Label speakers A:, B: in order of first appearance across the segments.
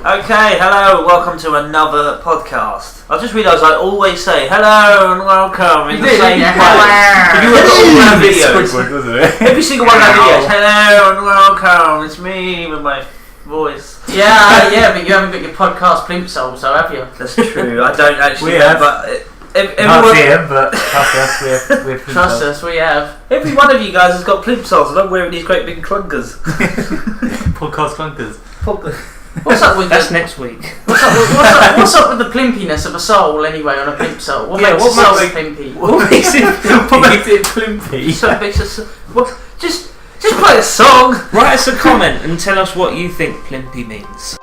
A: Okay, hello, welcome to another podcast. I just realised I always say hello and welcome in the same place. If you look at all our videos, every single one of our videos, hello and welcome, it's me with my voice.
B: Yeah, but you haven't got your podcast Plimp Soul, so have you?
A: That's true, I don't actually
C: have.
A: but
C: Can't see him, but trust us, we have
B: Trust us, we have.
A: Every one of you guys has got plimp soles and I'm wearing these great big clunkers.
C: Podcast clunkers.
B: What's up with
C: That's next week.
B: What's up with the plimpiness of a soul anyway on a plimp soul? What makes a soul plimpy?
C: What makes it plimpy?
A: So it makes us just play a song.
C: Write us a comment and tell us what you think plimpy means.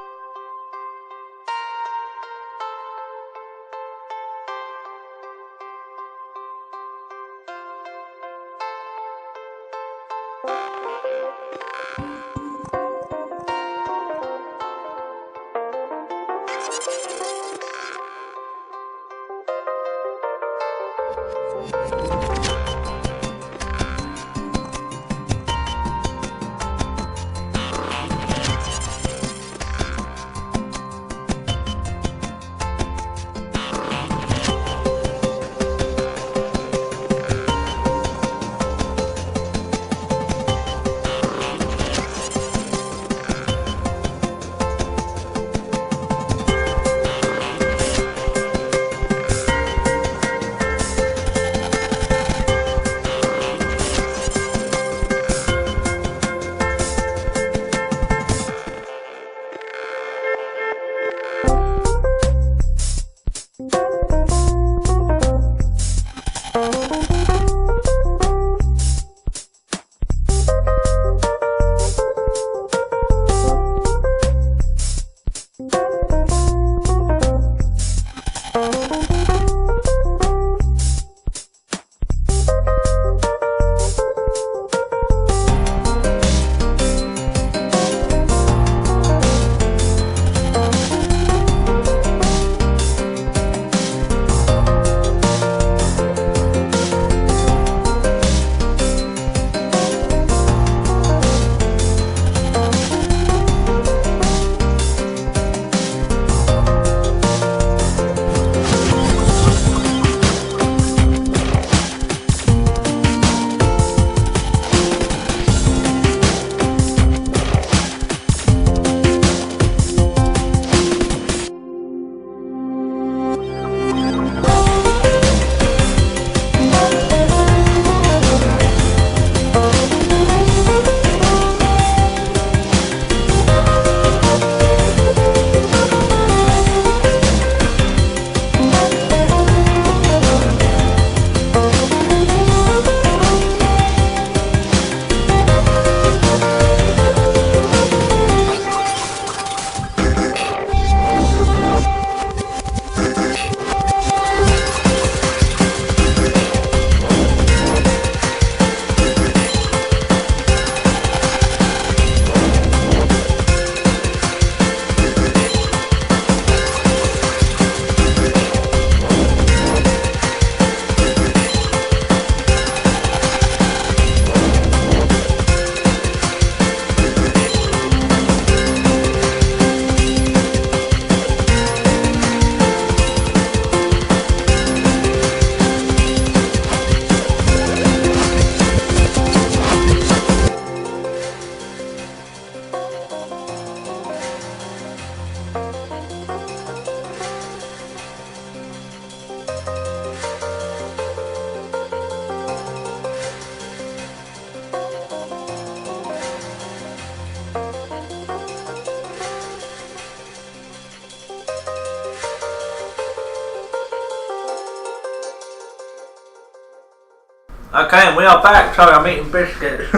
A: Okay, and we are back. Sorry, I'm eating biscuits.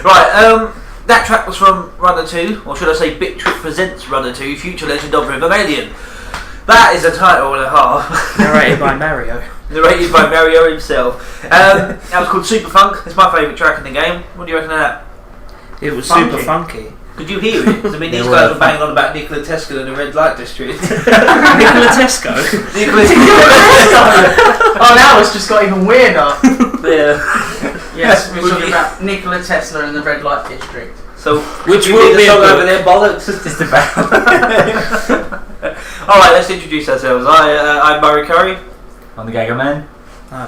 A: Right, that track was from Runner 2, or should I say Bit Trip Presents Runner 2, Future Legend of Rebellion. That is a title and a half.
C: Narrated by Mario.
A: Narrated by Mario himself. That was called Super Funk. It's my favourite track in the game. What do you reckon of that?
C: It was super funky.
A: Could you hear it? I mean, these guys were banging on about Nikola Tesla in the red light district.
C: Nikola Tesco?
A: Nikola Tesla.
B: Oh, now it's just got even weirder.
A: Yeah.
B: Yes, we're talking about Nikola Tesla in the red light district.
A: So,
C: which
A: you
C: will
A: need
C: be
A: a song
C: a
A: over there, bollocks?
D: Just about.
A: Alright, let's introduce ourselves. I'm Murray Curry.
D: I'm the Gaga Man.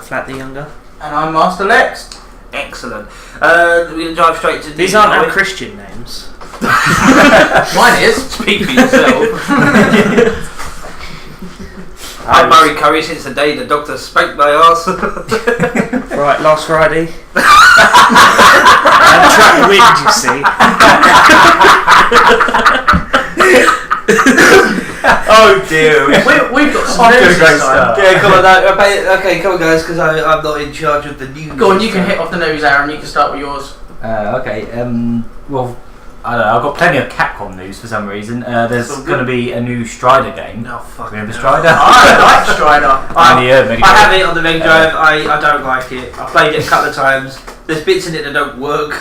C: Flat the Younger.
B: And I'm Master Lex.
A: Excellent. We're going to dive straight to
C: These aren't our Christian names.
B: Mine is.
A: Speak for yourself. I'm Murray Curry since the day the doctor spanked my arse.
C: Right, last Friday. I tracked the wind, you see.
A: Oh dear.
B: We've got some
D: Off to a
B: news
D: great
B: this time.
D: start.
A: Yeah, come on, okay, come on guys, because I'm not in charge of the news.
B: Go on, you can hit off the news, Aaron. You can start with yours.
D: Okay. Well, I don't know. I've got plenty of Capcom news for some reason. There's going to be a new Strider game.
A: No, fuck.
D: Remember Strider?
B: I like Strider.
A: I have it on the Mega Drive. I don't like it. I played it a couple of times. There's bits in it that don't work.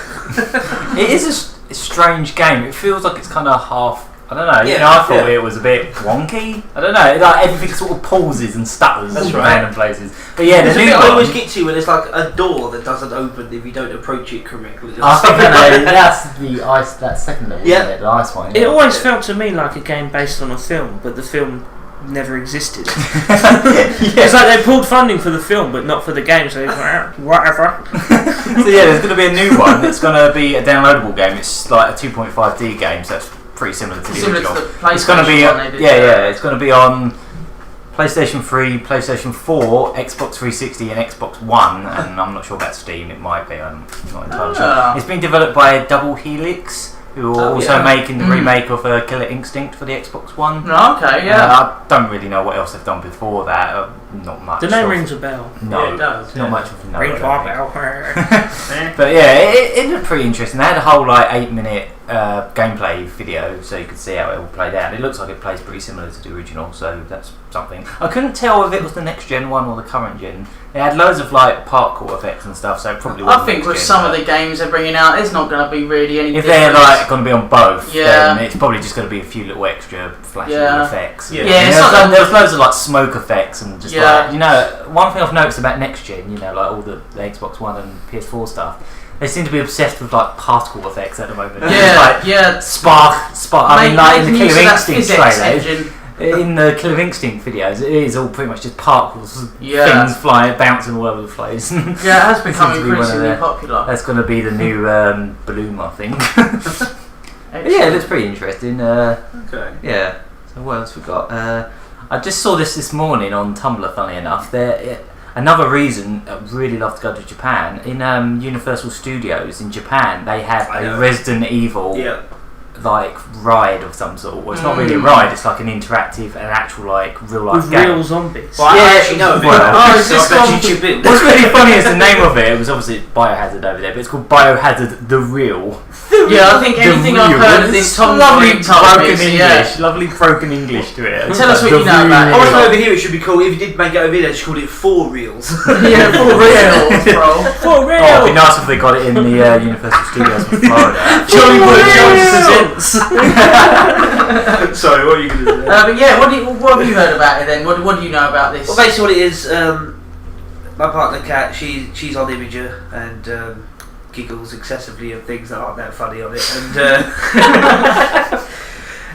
D: It is a strange game. It feels like it's kind of half. I don't know.
A: Yeah,
D: I thought it was a bit wonky. I don't know. Like everything sort of pauses and stutters
A: That's
D: in
A: right.
D: random places. But yeah,
A: There's
D: the
A: a
D: new
A: bit
D: one.
A: I always get to when there's like a door that doesn't open if you don't approach it correctly.
D: I think that's the ice. That second level.
A: Yeah.
D: Isn't it? The ice one.
C: It always felt to me like a game based on a film, but the film never existed. It's like they pulled funding for the film, but not for the game, so it's like, whatever.
D: So yeah, there's going to be a new one. It's going to be a downloadable game. It's like a 2.5D game, so it's pretty similar to the
B: Similar
D: original.
B: to the PlayStation
D: It's going to be
B: one they did.
D: it's going to be on PlayStation 3, PlayStation 4, Xbox 360, and Xbox One. And I'm not sure about Steam. It might be. I'm not entirely sure. It's been developed by Double Helix, who are also making the remake of Killer Instinct for the Xbox One.
B: Okay, yeah.
D: I don't really know what else they've done before that. Not much.
C: The name rings a bell.
D: No,
A: Yeah, it does,
D: not
A: yeah.
D: much of a no.
C: Rings
D: I
C: a
D: don't think.
C: bell.
D: But yeah, it looked pretty interesting. They had a whole like 8-minute gameplay video, so you could see how it all played out. It looks like it plays pretty similar to the original, so that's something. I couldn't tell if it was the next gen one or the current gen. It had loads of like parkour effects and stuff, so it probably wasn't
B: I think
D: next
B: with
D: gen,
B: some of
D: but
B: the games they're bringing out, it's not going to be really any
D: if
B: different.
D: they're like going to be on both,
B: Yeah.
D: then it's probably just going to be a few little extra flashy
B: Yeah.
D: effects.
A: Yeah.
B: Yeah, it's
D: And
B: not
D: there's loads of like smoke effects and just
B: Yeah.
D: like one thing I've noticed about next gen, like all the Xbox One and PS4 stuff, they seem to be obsessed with like particle effects at the moment.
B: Yeah,
D: Like,
B: yeah.
D: spark. I mean, like in the
B: Making use
D: Killer
B: of that
D: Instinct
B: physics
D: trailer,
B: engine.
D: in the Killer Instinct videos, it is all pretty much just particles,
B: Yeah.
D: things flying, bouncing all over the place.
B: Yeah, it has become
D: Seems to be one of
B: increasingly
D: their-
B: popular.
D: That's going to be the new balloon, I think. But yeah, it looks pretty interesting.
A: Okay.
D: Yeah. So what else we got? I just saw this morning on Tumblr. Funny enough, another reason I'd really love to go to Japan. In Universal Studios in Japan, they have a Resident Evil like ride of some sort. Well, it's not really a ride. It's like an interactive, an actual like real life
C: With
D: game.
C: real zombies.
A: Well, I actually know a bit.
D: Well,
B: is this
A: so I bet
B: gone-
A: you chip in.
D: What's really funny is the name of it. It was obviously Biohazard over there, but it's called Biohazard the Real.
B: Yeah, I think anything I've heard of this Tom
D: lovely
B: Green type
D: broken
B: mix,
D: English,
B: yeah.
D: lovely broken English to it.
B: Tell us what
D: The
B: you know about it.
A: I was
D: Real.
A: over here. It should be called. If you did make it over here, they should call it 4 reels.
B: Yeah, for real, bro.
C: For real!
D: Oh, it'd be nice if they got it in the Universal Studios in Florida.
C: Johnny Boy Jones presents.
A: Sorry, what are you going to do?
B: But yeah, what have you heard about it then? What do you know about this?
A: Well, basically, what it is, my partner Kat, she's on Imager and giggles excessively at things that aren't that funny on it,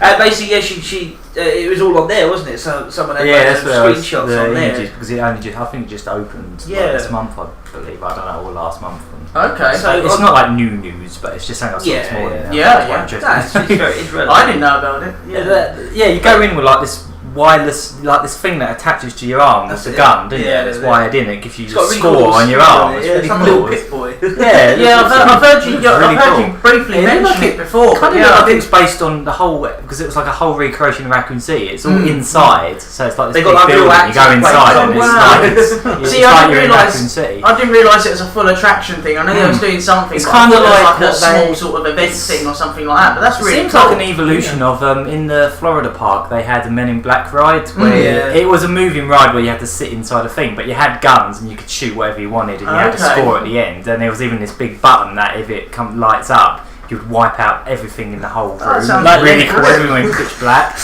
A: and basically, yeah, she it was all on there, wasn't it? So someone had
D: That's where
A: screenshots
D: the
A: on there.
D: images, because it only just, I think it just opened like this month, I believe. I don't know, or last month.
B: Okay.
A: So
D: It's not like new news, but it's just something I saw this morning.
B: Yeah.
A: It's relevant.
B: I didn't know about it.
D: Yeah, you go in with like this wireless, like this thing that attaches to your arm with
A: That's
D: the
A: it.
D: gun, don't you?
A: Yeah,
D: It's
A: yeah.
D: wired in. It gives you
A: It's
D: a
A: got a really
D: score
A: cool
D: on your
A: score
D: arm.
A: on it,
D: It's
A: yeah,
D: really
A: some
D: cool.
A: little pit boy.
D: Yeah,
B: Yeah, I've heard you.
D: It's
B: I've
D: really
B: heard
D: cool.
B: you briefly
D: It looked
B: mention
D: like
B: it before.
D: Kind of
B: yeah,
D: I think it's based on the whole, because it was like a whole recreation of Raccoon City. It's all inside, so it's like this
A: They
D: big
A: got like real
D: building. You go
A: actors
D: inside
A: playing.
D: and it's
B: Wow.
D: like it's
B: See,
D: like
B: I
D: you're
B: didn't
D: in
B: realise.
D: Raccoon City.
B: I didn't realise it was a full attraction thing. I know they was doing something.
D: It's
B: but I
D: kinda
B: thought it was
D: like
B: a
D: what
B: small
D: they-
B: sort of event thing or something like that. But that's
D: It
B: really
D: seems
B: cool.
D: like an evolution of in the Florida park they had a Men in Black ride where
A: Yeah.
D: it was a moving ride where you had to sit inside a thing, but you had guns and you could shoot whatever you wanted and you had to
B: Okay.
D: score at the end. And there was even this big button that if it lights up, you would wipe out everything in the whole room.
B: That sounds
D: Like really
B: really
D: cool.
B: cool.
D: Everyone went pitch black.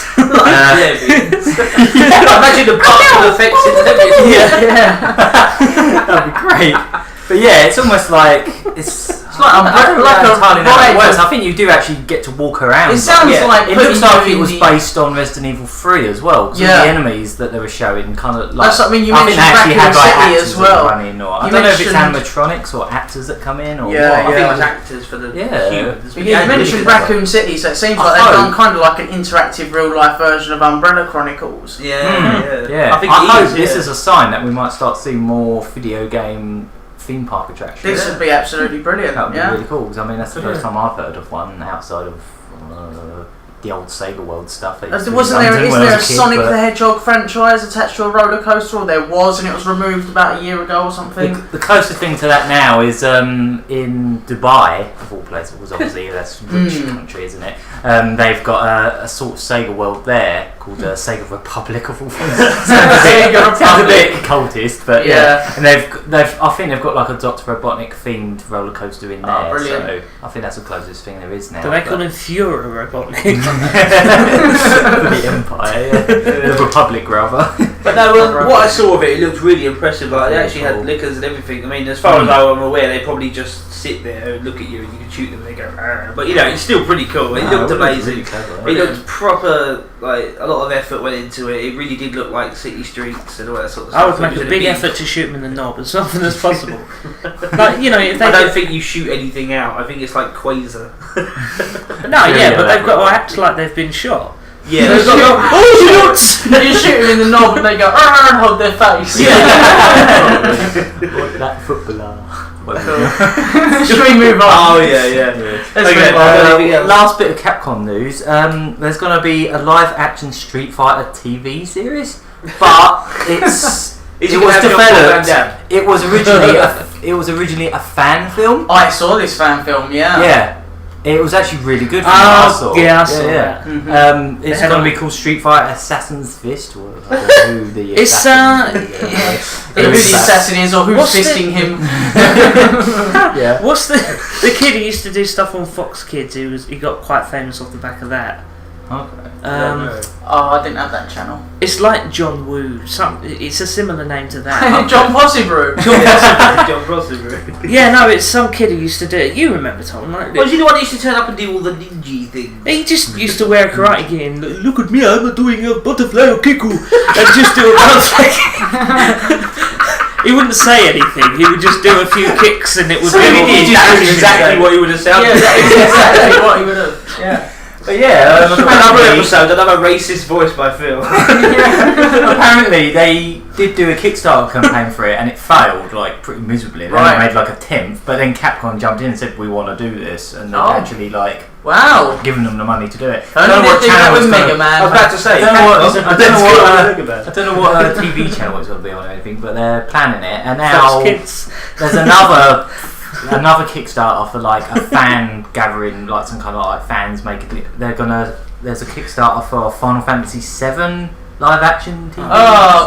A: Imagine the particle effects in everything.
B: Yeah.
D: That'd be great. But yeah, it's almost like it's.
B: It's like a
D: works. I think you do actually get to walk around.
B: It sounds like
D: it looks like it was based on Resident Evil 3 as well. Because the enemies that they were showing kind of like.
B: That's something you mentioned Raccoon City as well.
D: I don't know if it's animatronics or actors that come in or what.
A: I think it was actors for the humans.
B: You mentioned Raccoon City, so it seems like they've done kind of like an interactive real life version of Umbrella Chronicles.
D: I hope this is a sign that we might start seeing more video game theme park attractions.
B: This would be absolutely brilliant.
D: That would be really cool, because I mean that's the first time I've heard of one outside of the old Sega World stuff.
B: Isn't there a Sonic the Hedgehog franchise attached to a roller coaster? Or there was, and it was removed about a year ago or something.
D: The closest thing to that now is in Dubai, of all places. Was obviously that's a rich country, isn't it? They've got a sort of Sega World there called Sega Republic of all places. Sounds a bit cultist, but and I think they've got like a Dr. Robotnik themed roller coaster in there. So I think that's the closest thing there is now.
C: Do they call him Führer Robotnik?
D: The Empire, the Republic rather.
A: But no, what I saw of it looked really impressive. Like they actually had liquors and everything. I mean, as far as I'm aware, they probably just sit there and look at you and you can shoot them and they go. Arr. But you know, it's still pretty cool. It looked amazing. It looked proper. Like a lot of effort went into it. It really did look like city streets and all that sort of stuff.
C: I would make a big effort to shoot them in the knob as often as possible. Like, you know, if they
A: I don't think you shoot anything out. I think it's like Quasar.
C: but they've got to act like they've been shot.
A: Yeah, they've got to go,
B: oh shit! You shoot them in the knob and they go, and hold their face.
D: That footballer.
B: Should we move on?
A: Oh yeah.
D: Last bit of Capcom news. There's going to be a live-action Street Fighter TV series, but it was developed. It was originally a fan film.
B: I saw this fan film.
D: Yeah. It was actually really good. I saw
C: that.
D: Mm-hmm. It's going to be called Street Fighter Assassin's Fist. Or I don't know who the
B: who the assassin is or who's fisting him.
C: What's the kid who used to do stuff on Fox Kids? He got quite famous off the back of that.
D: Okay.
B: I didn't have that channel.
C: It's like John Woo. It's a similar name to that.
B: John Possibrew.
A: John Possibrew.
C: Yeah, no, it's some kid who used to do it. You remember Tom, right?
A: Was he the one who used to turn up and do all the ninja things?
C: He just used to wear a karate gi and look at me, I'm doing a butterfly or kiku, and just do a bounce He wouldn't say anything. He would just do a few kicks, and it would be
A: exactly what he would have sounded.
B: Yeah, exactly what he would have. Yeah.
A: But another episode, another racist voice by Phil.
D: Apparently, they did do a Kickstarter campaign for it, and it failed like pretty miserably. They only made like a 10th, but then Capcom jumped in and said, "We want to do this," and they've actually given them the money to do it.
B: I don't know what channel it's Mega Man.
A: I was about to say.
D: I don't know what TV channel it's going to be on or anything, but they're planning it, and now there's another Kickstarter for like a fan gathering, like some kind of like fans making it. There's a Kickstarter for Final Fantasy VII live action TV.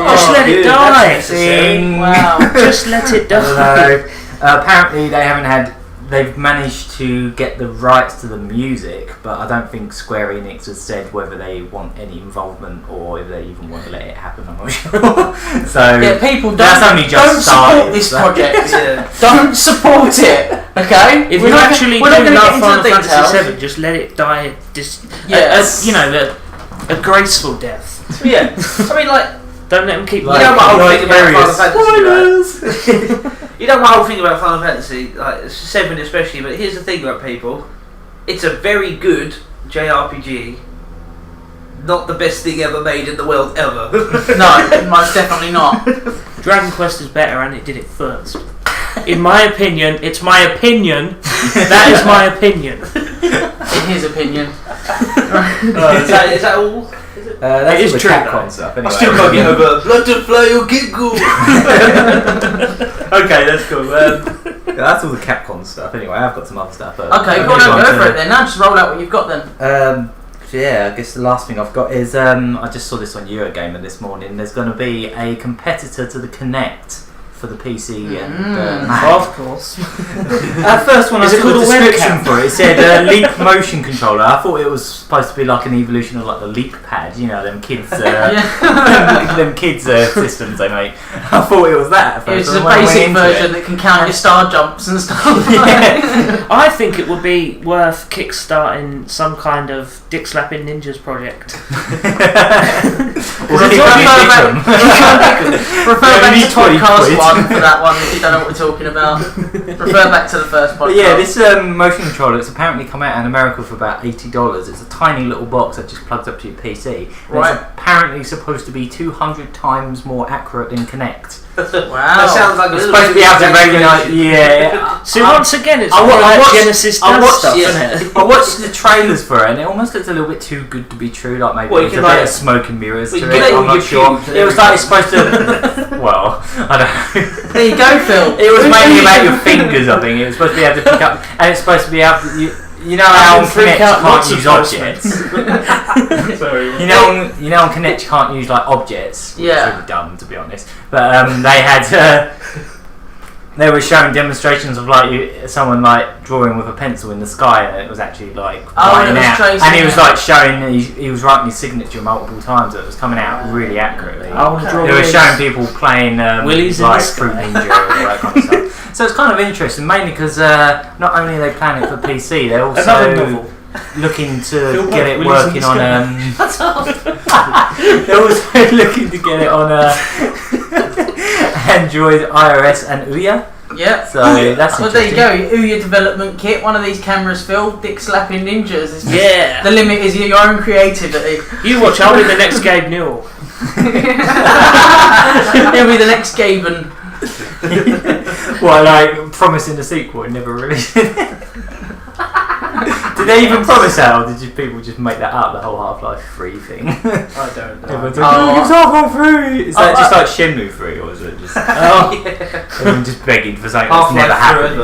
C: Just let it die.
B: Wow.
C: Just let it die.
D: Apparently they've managed to get the rights to the music, but I don't think Square Enix has said whether they want any involvement or if they even want to let it happen. I'm not sure. So
B: people
D: don't
B: support this project. Don't support it. Okay.
C: If you actually do love Final Fantasy VII, just let it die. A graceful death.
A: Yeah. I mean, like,
C: don't let them keep.
A: You know my whole thing about Final Fantasy. Right? You know my whole thing about Final Fantasy, like 7 especially. But here's the thing, about people. It's a very good JRPG. Not the best thing ever made in the world ever.
B: No, most definitely not.
C: Dragon Quest is better, and it did it first. In my opinion, it's my opinion. That is my opinion.
B: In his opinion.
A: Is that all?
D: That is true.
A: Capcom stuff. Anyway. I still can't get over Butterfly or Giggle. Okay, that's cool.
D: That's all the Capcom stuff. Anyway, I've got some other stuff.
B: Okay, go for it then. Now just roll out what you've got then.
D: I guess the last thing I've got is I just saw this on Eurogamer this morning. There's going to be a competitor to the Kinect for the PC and
C: Mac. Of course.
D: First one I saw the description for it said Leap motion controller. I thought it was supposed to be like an evolution of like the Leap pad, you know, them kids systems they make. I thought it was that at first.
B: It's a basic version that can count your star jumps and stuff.
C: I think it would be worth kickstarting some kind of dick slapping ninjas project.
B: Refer back to podcast 1 for that one if you don't know what we're talking about. Refer back to the first podcast.
D: But yeah, this motion controller, it's apparently come out in America for about $80. It's a tiny little box that just plugs up to your PC.
B: Right.
D: It's apparently supposed to be 200 times more accurate than Kinect.
B: Wow.
A: That sounds like
D: it's supposed to be able to regulate. Yeah.
C: So once again, it's Genesis stuff, isn't it?
D: I watched the trailers for it, and it almost looked a little bit too good to be true. Like maybe there's a bit of smoke and mirrors to it. I'm not sure. It was like it's supposed to. Well, I don't know.
B: There you go, Phil.
D: It was mainly about your fingers. I think it was supposed to be able to pick up, and it's supposed to be able to. You know how on Kinect you can't use objects.
A: Sorry.
D: You know on Kinect you can't use like objects.
B: Yeah.
D: It's really dumb to be honest. But they had they were showing demonstrations of like someone like drawing with a pencil in the sky, and it was actually like writing out. And he was like showing he was writing his signature multiple times. That it was coming out really accurately. They were showing people playing
C: Willys
D: like Fruit Ninja and all that kind of stuff. So it's kind of interesting, mainly because not only are they planning it for PC, they're also looking to get it working on. They're also looking to get it on Android, iOS, and Ouya.
B: Yeah.
D: So that's
B: well, there you go. Ouya development kit. One of these cameras, Phil. Dick slapping ninjas.
C: Yeah.
B: The limit is your own creativity.
C: You watch. I'll be the next Gabe Newell.
B: He'll be the next Gaben.
D: Well, like promising the sequel and never released it. Did they even promise that, or did people just make that up? The whole Half-Life 3 thing.
A: I don't know.
D: Everyone's like, it's Half-Life 3. Is that just like Shenmue 3, or is it just? Everyone just begging for something that's never happened.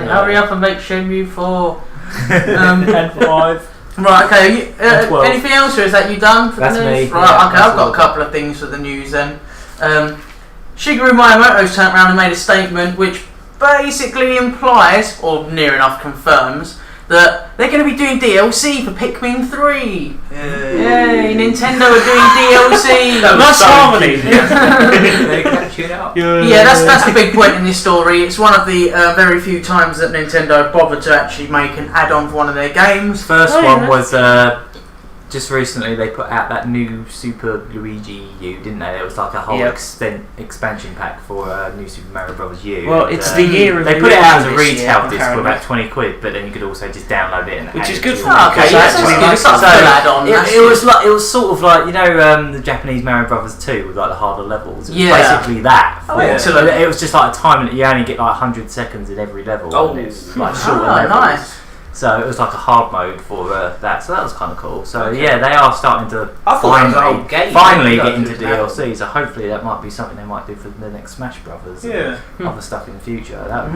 B: Hurry up and make Shenmue 4.
D: And 5.
B: Right, okay. Anything else, or is that you done for
D: that's
B: the news?
D: Me.
B: Right,
D: yeah,
B: okay, I've got a couple of things for the news then. Shigeru Miyamoto's turned around and made a statement which basically implies, or near enough confirms, that they're going to be doing DLC for Pikmin 3. Yay, Nintendo are doing DLC.
C: Nice harmony.
D: They catch it up.
B: Yeah, that's the big point in this story. It's one of the very few times that Nintendo bothered to actually make an add-on for one of their games.
D: First one was just recently they put out that new Super Luigi U, didn't they? It was like a whole expansion pack for New Super Mario Bros. U.
C: Well, it's the year of
D: they put it out as a retail disc for about £20, but then you could also just download it and
C: which is good for
B: me. Okay,
D: it was sort of like, you know, the Japanese Mario Bros. 2 with like the harder levels. It was basically that.
B: Excellent.
D: It was just like a time that you only get like 100 seconds in every level. And it was like shorter levels.
B: Nice.
D: So it was like a hard mode for that, so that was kind of cool. So yeah, they are starting to finally get into DLC. So hopefully that might be something they might do for the next Smash Brothers. And other stuff in the future. That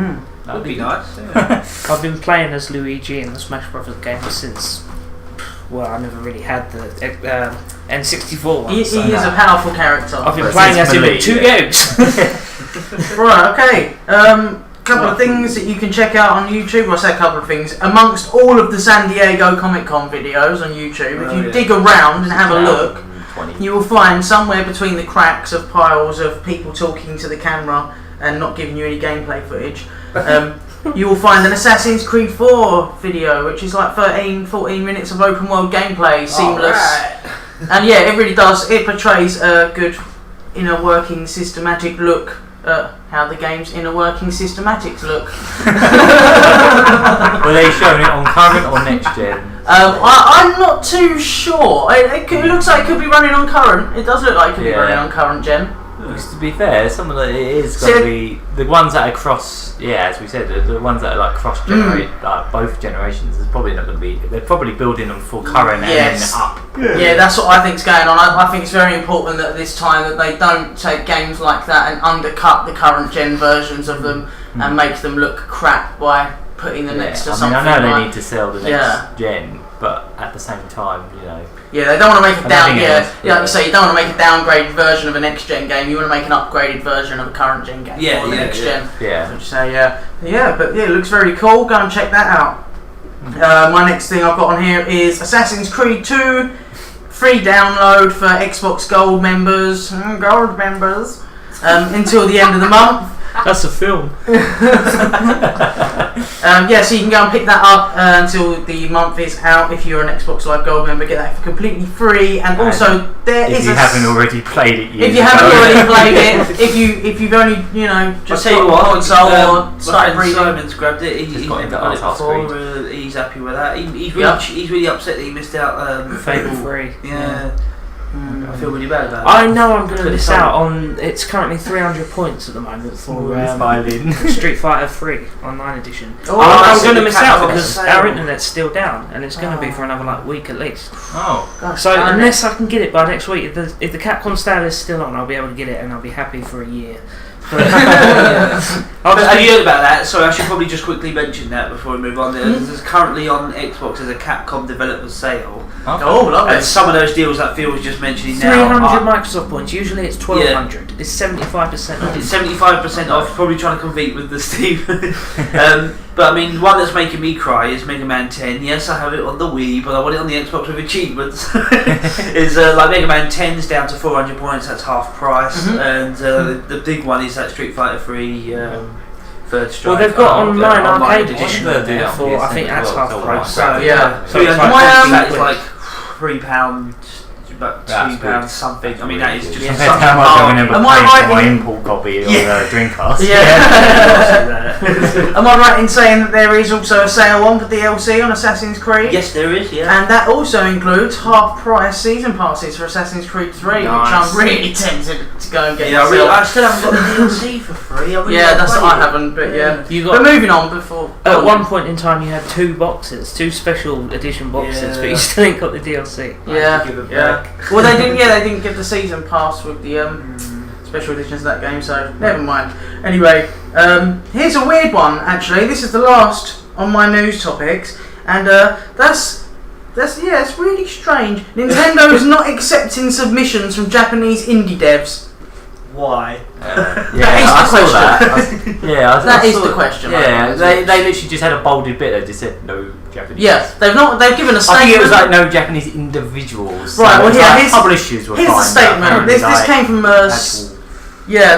D: would be nice. Yeah.
C: I've been playing as Luigi in the Smash Brothers game since. Well, I never really had the N64 one.
B: He is a powerful character.
C: I've been playing as him in 2 games.
B: Right. Okay. Couple of things that you can check out on YouTube. Well, I say a couple of things. Amongst all of the San Diego Comic Con videos on YouTube, if you dig around and have a look, you will find somewhere between the cracks of piles of people talking to the camera and not giving you any gameplay footage, you will find an Assassin's Creed 4 video, which is like 13-14 minutes of open world gameplay, seamless. And yeah, it really does. It portrays a good inner working systematic look at how the game's inner working systematics look.
D: Were they showing it on current or next gen?
B: I'm not too sure. It looks like it could be running on current. It does look like it could be running on current gen.
D: Because to be fair, some of it is going to be the ones that are cross. Yeah, as we said, the ones that are like cross generate, both generations. Is probably not going to be. They're probably building them for current and then up.
B: Yeah, that's what I think's going on. I think it's very important that at this time that they don't take games like that and undercut the current gen versions of them and make them look crap by putting them next to
D: I
B: something.
D: I know
B: like,
D: they need to sell the next gen, but at the same time,
B: Yeah, they don't want to make like you say, you don't want to make a downgraded version of a next gen game. You want to make an upgraded version of a current gen game.
A: Yeah,
B: the next gen.
D: Yeah.
B: So it looks very cool. Go and check that out. My next thing I've got on here is Assassin's Creed 2, free download for Xbox Gold members. Until the end of the month.
C: That's a film.
B: So you can go and pick that up until the month is out. If you're an Xbox Live Gold member, get that for completely free. And also,
D: if you haven't already played it,
B: if you haven't already played it, if you've only just
A: I'll tell you what,
B: Simon's
A: grabbed it. He's never got it before. He's happy with that. He's really upset that he missed out.
C: Fable 3.
A: Yeah. I feel really bad about it.
C: I know I'm going to miss out on. It's currently 300 points at the moment for Street Fighter 3 Online Edition. I'm going to miss out because our internet's still down, and it's going to be for another week at least. So unless I can get it by next week, if the Capcom Sale is still on, I'll be able to get it, and I'll be happy for a year.
A: Have you heard about that? Sorry, I should probably just quickly mention that before we move on. There's currently on Xbox there's a Capcom Developer Sale.
B: Lovely.
A: And some of those deals that Phil was just mentioning
C: 300 Microsoft points. Usually it's 1200. It's 75% off.
A: It's 75% off. Probably trying to compete with the Steam. But I mean, one that's making me cry is Mega Man 10. Yes, I have it on the Wii, but I want it on the Xbox with achievements. Is like Mega Man 10 is down to 400 points. That's half price, and the big one is that Street Fighter 3 Third Strike.
C: Well, they've got online arcade
D: edition
C: for I think that's half price.
A: So
B: yeah,
A: so that is like £3. About £2 something. I mean, that is just
D: compared to how much I remember paying for my import copy of Dreamcast.
B: Am I right in saying that there is also a sale on for DLC on Assassin's Creed?
A: Yes, there is. Yeah,
B: and that also includes half-price season passes for Assassin's Creed 3, which I'm really tempted to go and get.
A: Yeah, I still haven't got the DLC for free.
B: That's what I haven't. But but moving on before.
C: At one point in time, you had two special edition boxes, but you still ain't got the DLC.
B: Yeah. Well, they didn't give the season pass with the special editions of that game, so never mind. Anyway, here's a weird one. Actually, this is the last on my news topics, and that's it's really strange. Nintendo's not accepting submissions from Japanese indie devs.
A: Why?
B: That is the question.
D: Yeah, they literally just had a bolded bit that just said no Japanese.
B: Yeah, they've given a statement.
D: I think it was like no Japanese individuals.
B: Right.
D: So
B: well,
D: publishers were
B: here's
D: fine.
B: The statement. This came from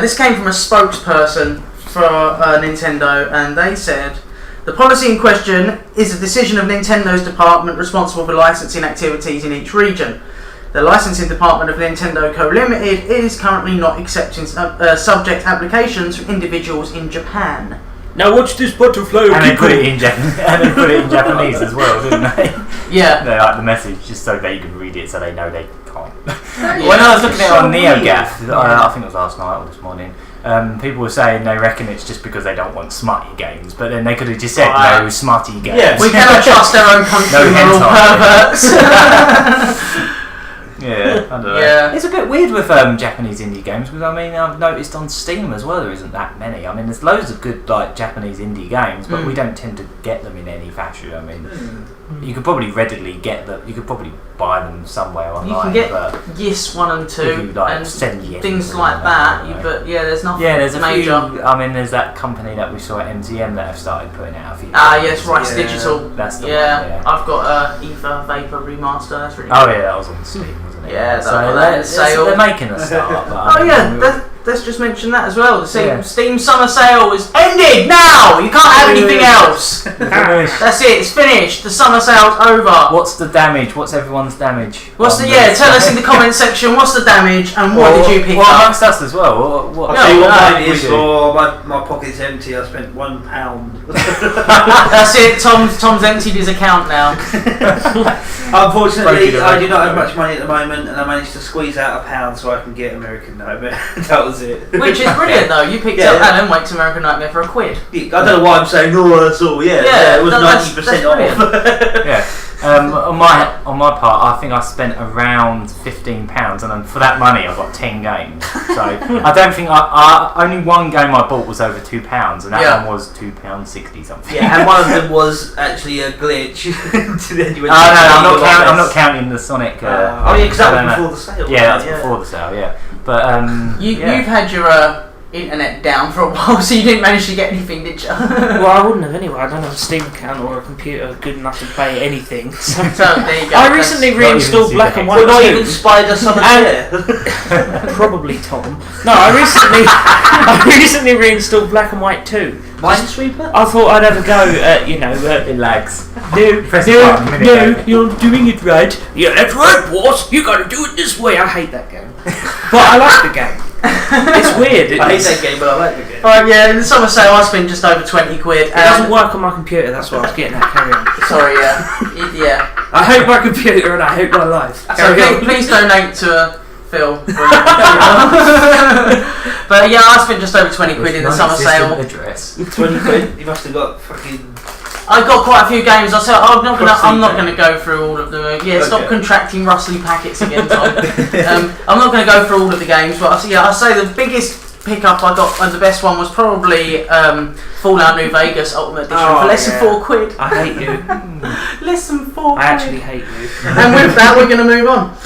B: this came from a spokesperson for Nintendo, and they said the policy in question is a decision of Nintendo's department responsible for licensing activities in each region. The licensing department of Nintendo Co. Limited is currently not accepting subject applications from individuals in Japan.
C: Now watch this butterfly.
D: And they put it in Japanese as well, didn't they?
B: Yeah.
D: They like the message just so they can read it, so they know they can't. When I was looking at it on NeoGAF, I think it was last night or this morning. People were saying they reckon it's just because they don't want smarty games, but then they could have just said no smarty games.
B: Yeah, we cannot trust our own country. We're all perverts.
D: Yeah, I don't know. Yeah. It's a bit weird with Japanese indie games because I've noticed on Steam as well there isn't that many. I mean, there's loads of good Japanese indie games, but we don't tend to get them in any fashion. I mean, you could probably readily get them. You could probably buy them somewhere online.
B: You can get Yes 1 and 2 and things like that. But there's nothing.
D: Yeah, there's
B: major.
D: A few. I mean, there's that company that we saw at MTM that have started putting out a few.
B: Yes, Rice Digital.
D: That's the one. Yeah,
B: I've got Ether Vapor Remaster. That's really.
D: Oh yeah, that was on Steam.
B: Yeah,
D: so they're making a start.
B: Let's just mention that as well. The Steam Summer Sale is ended now. You can't have anything else. That's it. It's finished. The summer sale's over.
D: What's the damage? What's everyone's damage?
B: Tell us in the comment section. What's the damage and what did you pick up?
D: Well, amongst us as well.
A: I'll tell you what mine is for. My pocket's empty. I spent £1.
B: That's it. Tom's emptied his account now.
A: Unfortunately, I do not have much money at the moment, and I managed to squeeze out £1 so I can get American Nightmare. That was it.
B: Which is brilliant though. You picked up Alan Wake's American Nightmare for £1.
A: I don't know why I'm saying no. That's all. Yeah, it was 90% off.
D: On my part, I think I spent around £15, and for that money, I got 10 games. So I don't think only one game I bought was over £2, and that one was £2.60 something.
A: Yeah, and one of them was actually a glitch.
D: I'm not counting the Sonic.
A: Because that was before the sale.
D: Yeah, that's before the sale. Yeah, but
B: you've had your internet down for a while, so you didn't manage to get anything, did you?
C: Well, I wouldn't have anyway. I don't have a Steam account or a computer good enough to play anything. So
B: there you go.
C: I recently reinstalled Black and White 2.
A: Not even Spider Summer
C: Probably Tom. No, I recently reinstalled Black and White 2.
A: Minesweeper?
C: I thought I'd have a go at,
D: it lags.
C: No, you're doing it right. Yeah, that's right, boss. You gotta do it this way. I hate that game. But I like the game. It's weird.
A: I hate that game, but I like the game.
B: Alright, yeah, in the summer sale I spent just over £20.
C: It doesn't work on my computer, that's what I was getting at. Carry on.
B: Sorry, yeah.
C: I hate my computer and I hate my life.
B: So please donate to Phil. But yeah, I spent just over £20 in the summer sale.
D: Address.
A: 20 quid? You must have got fucking...
B: I got quite a few games. I'm not going to go through all of them. Yeah, okay. Stop contracting rustly packets again, Tom. I'm not going to go through all of the games, but I'll say the biggest pickup I got and the best one was probably Fallout New Vegas Ultimate Edition for less than £4.
C: I hate you.
B: Less than £4.
C: I actually hate you.
B: And with that, we're going to move on.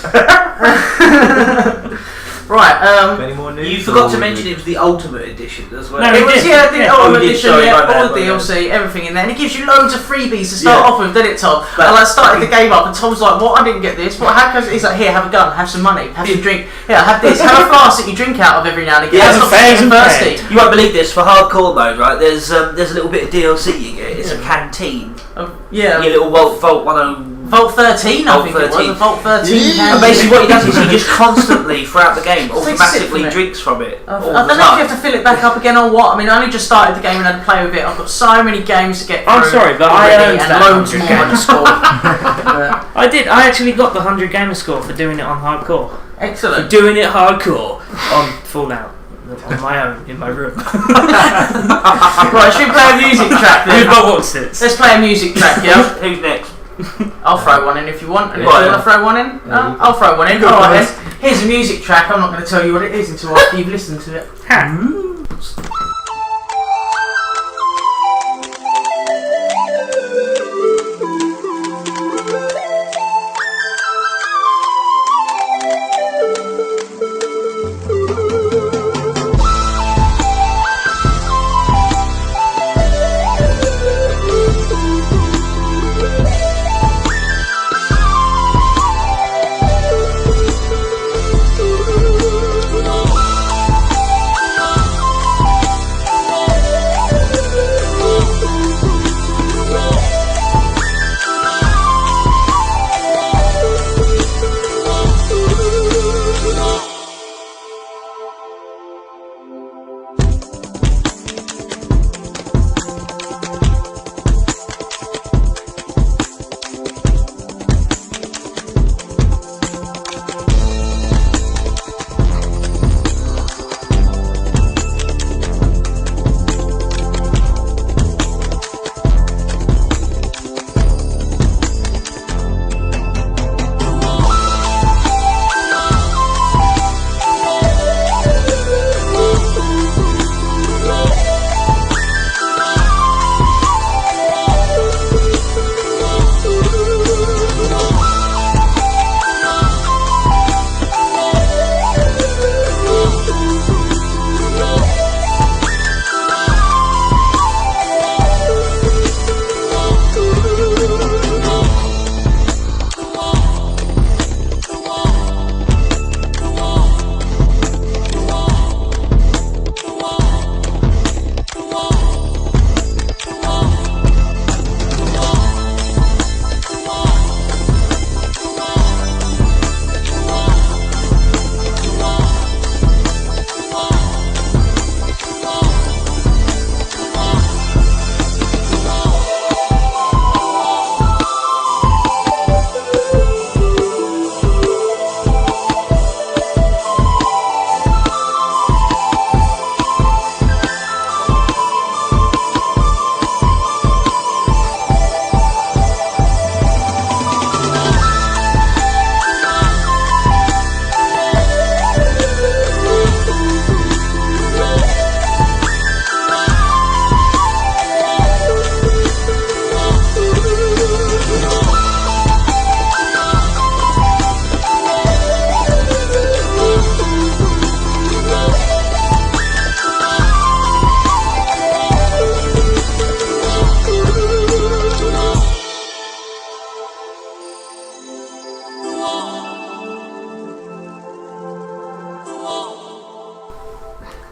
B: Right,
D: any more news?
A: You forgot to mention it was the Ultimate Edition as well.
C: No,
B: it was, the Ultimate Edition,
A: sorry,
B: all the DLC, everything in there, and it gives you loads of freebies to start off with, didn't it, Tom? And I started the game up, and Tom's like, "What? I didn't get this. What? How comes?" He's like, "Here, have a gun, have some money, have some drink. Yeah, have this, have a flask that you drink out of every now and again.
A: Yeah,
B: it's not thirsty."
A: You won't believe this. For hardcore mode, right? There's a little bit of DLC you get. It's a canteen.
B: Yeah.
A: Your little Vault 10.
B: Vault 13, I think it was. A Vault 13
A: And basically what he does is he just constantly, throughout the game, automatically drinks from it.
B: I don't know if you have to fill it back up again or what. I mean, I only just started the game and had to play with it. I've got so many games to get through.
C: I'm sorry, but I earned
B: and
C: that
B: loads
C: 100
B: more
C: gamer
B: score.
C: I did. I actually got the 100 gamer score for doing it on hardcore.
B: Excellent.
C: For doing it hardcore on Fallout. On my own, in my room.
B: Right, should we play a music track then?
C: With my what's-its.
B: Let's play a music track, yeah?
A: Who's next?
B: I'll throw one in if you want. And if you want to throw one in, I'll throw one in. Alright then. Here's a music track. I'm not going to tell you what it is until after you've listened to it.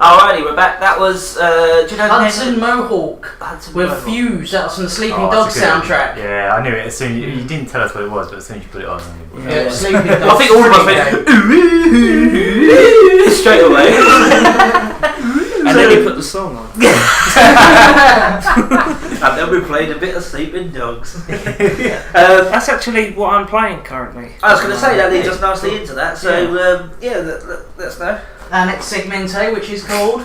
A: Alrighty, we're back. That was, do you know
B: Hudson Mohawk with Fuse. That was from the Sleeping Dogs soundtrack.
D: Yeah, I knew it as soon you didn't tell us what it was, but as soon as you put it on,
B: yeah, Sleeping Dogs.
A: I think all of us went straight away.
C: And then you put the song on.
A: And then we played a bit of Sleeping Dogs.
C: That's actually what I'm playing currently.
A: I was going to say, that leads us nicely into that, so let's know.
B: Our next segmente, which is called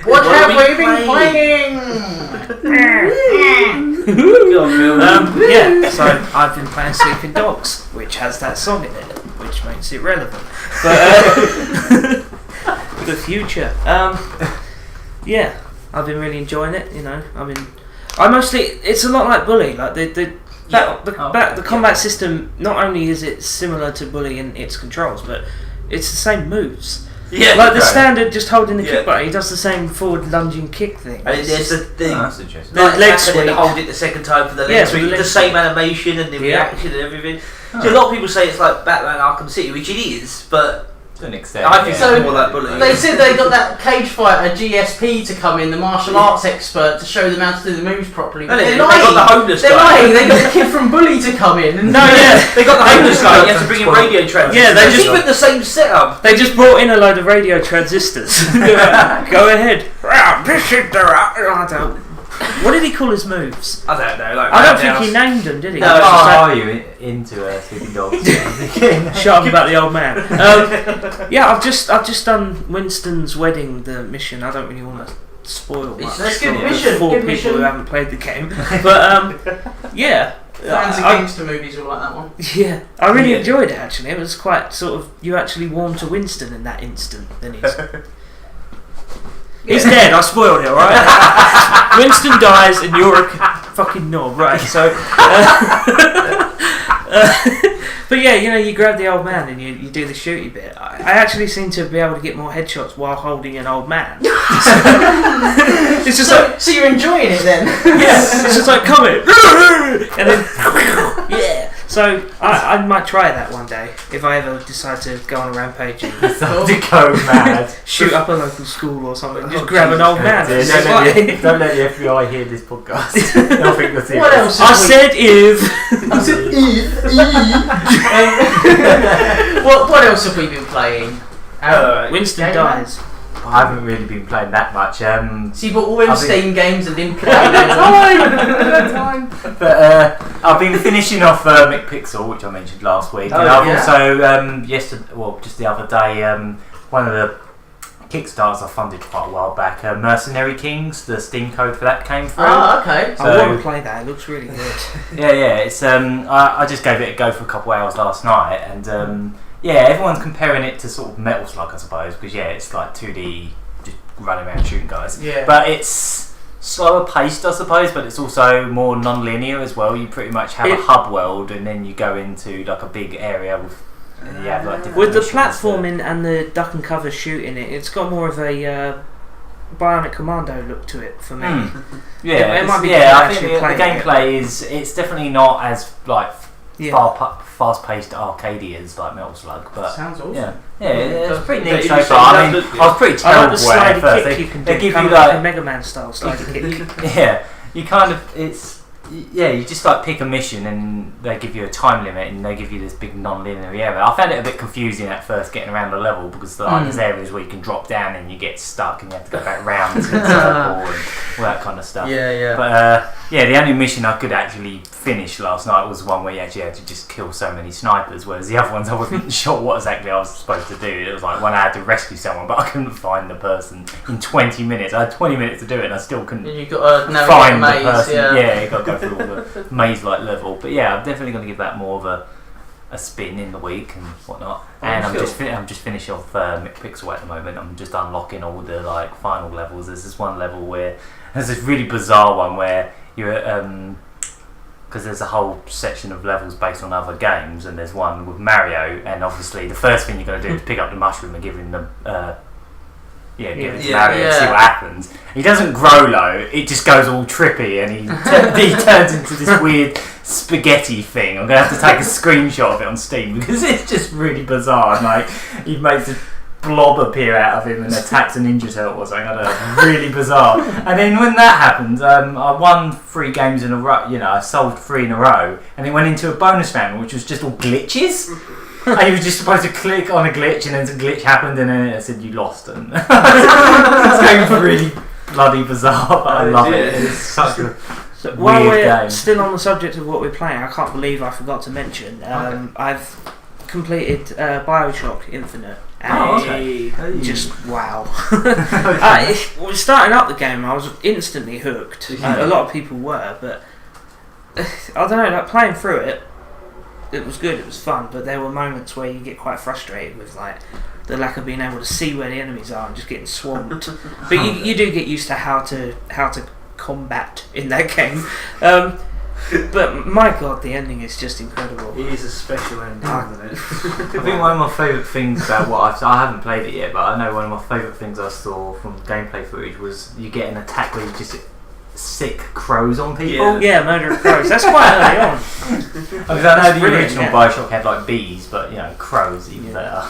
A: What
B: have we been playing?
C: So I've been playing Sleeping Dogs, which has that song in it, which makes it relevant. But the future. I've been really enjoying it. You know, it's a lot like Bully. Like the combat system. Not only is it similar to Bully in its controls, but it's the same moves.
A: Yeah,
C: like the standard, just holding the kick button. He does the same forward lunging kick thing.
A: And there's the thing.
D: That's interesting.
A: Like leg sweep. Hold it the second time for the leg sweep. The same animation and the reaction and everything. So a lot of people say it's like Batman Arkham City, which it is, but
D: to an extent.
A: I think it's more like Bully.
B: They said they got that cage fighter GSP to come in, the martial arts expert, to show them how to do the moves properly.
A: No, they got the homeless guy.
B: They're lying. They got the kid from Bully to come in. And
A: they got the homeless guy. You have to bring in radio transistors.
C: Yeah, they just
A: put the same setup.
C: They just brought in a load of radio transistors. Go ahead. What did he call his moves?
A: I don't know.
C: I don't think he named them, did he?
D: No. Are you into Sleeping Dogs?
C: Shut up about the old man. I've just done Winston's wedding, the mission. I don't really want to spoil much.
B: That's good mission.
C: For people who haven't played the game, but
B: fans of gangster movies will like that one.
C: Yeah, I really enjoyed it actually. It was quite sort of, you actually warmed to Winston in that instant. Then he's dead. I spoiled it, right? Winston dies and you're a fucking knob, right? So, but yeah, you know, you grab the old man and you do the shooty bit. I actually seem to be able to get more headshots while holding an old man. It's just
B: so you're enjoying it then?
C: Yes. It's just like, come in, and then yeah. So I might try that one day if I ever decide to go on a rampage and
D: to go mad,
C: shoot up a local school or something. Just grab an old man.
D: Don't let the FBI hear this podcast. They'll think you're serious.
B: What else?
C: I said if.
B: What else have we been playing?
C: Winston dies.
D: I haven't really been playing that much.
B: So you bought all them Steam games and didn't play
D: them. But I've been finishing off McPixel, which I mentioned last week, and I've also just the other day, one of the Kickstarters I funded quite a while back, Mercenary Kings. The Steam code for that came through.
B: Oh, okay.
C: So, I want to play that. It looks really good.
D: Yeah. It's I just gave it a go for a couple of hours last night, and everyone's comparing it to sort of Metal Slug, I suppose, because it's like 2D, just running around shooting guys. Yeah. But it's slower paced, I suppose, but it's also more non-linear as well. You pretty much have a hub world, and then you go into like a big area with. And you have, like,
C: with the platforming and the duck and cover shooting, it's got more of a Bionic Commando look to it for me.
D: Yeah,
C: it might be.
D: I think the gameplay it's definitely not as like fast-paced arcadey as like Metal Slug, but
B: sounds awesome.
D: Yeah, it's pretty neat so far. I mean, I was pretty terrible at first.
C: They give you like a Mega Man style slide kick.
D: Yeah, you kind of you just like pick a mission and they give you a time limit and they give you this big non-linear area. I found it a bit confusing at first getting around the level because there's areas where you can drop down and you get stuck and you have to go back round and all that kind of stuff.
B: Yeah.
D: But the only mission I could actually finish last night was one where you actually had to just kill so many snipers, whereas the other ones I wasn't sure what exactly I was supposed to do. It was like when I had to rescue someone, but I couldn't find the person in 20 minutes. I had 20 minutes to do it and I still couldn't find the person. Yeah, you got to go through all the maze-like level. But yeah, I'm definitely going to give that more of a spin in the week and whatnot. And I'm just finishing off McPixel at the moment. I'm just unlocking all the like final levels. There's this one level where there's this really bizarre one where you're because there's a whole section of levels based on other games, and there's one with Mario, and obviously the first thing you're going to do is pick up the mushroom and give him the give it to Mario and see what happens. He doesn't grow low, it just goes all trippy and he turns into this weird spaghetti thing. I'm going to have to take a screenshot of it on Steam because it's just really bizarre. And, like, he makes this blob appear out of him and attacks a Ninja Turtle or something. I don't know, really bizarre. And then when that happened, I won 3 games in a row. I solved 3 in a row, and it went into a bonus round, which was just all glitches. And you were just supposed to click on a glitch, and then the glitch happened, and then it said you lost. And this game's really bloody bizarre, but I love it. It's such a
C: while
D: weird
C: we're
D: game.
C: still on the subject of what we're playing, I can't believe I forgot to mention. I've completed Bioshock Infinite. And just wow. Starting up the game, I was instantly hooked. A lot of people were, but I don't know, like playing through it, it was good, it was fun, but there were moments where you get quite frustrated with like the lack of being able to see where the enemies are and just getting swamped. But you do get used to how to combat in that game. But my god, the ending is just incredible.
A: It is a special ending, isn't it?
D: I think one of my favourite things about what I haven't played it yet, but I know one of my favourite things I saw from gameplay footage was you get an attack where you just sick crows on people.
C: Yeah, murder of crows. That's quite early on.
D: I know the original Bioshock had like bees, but crows even better.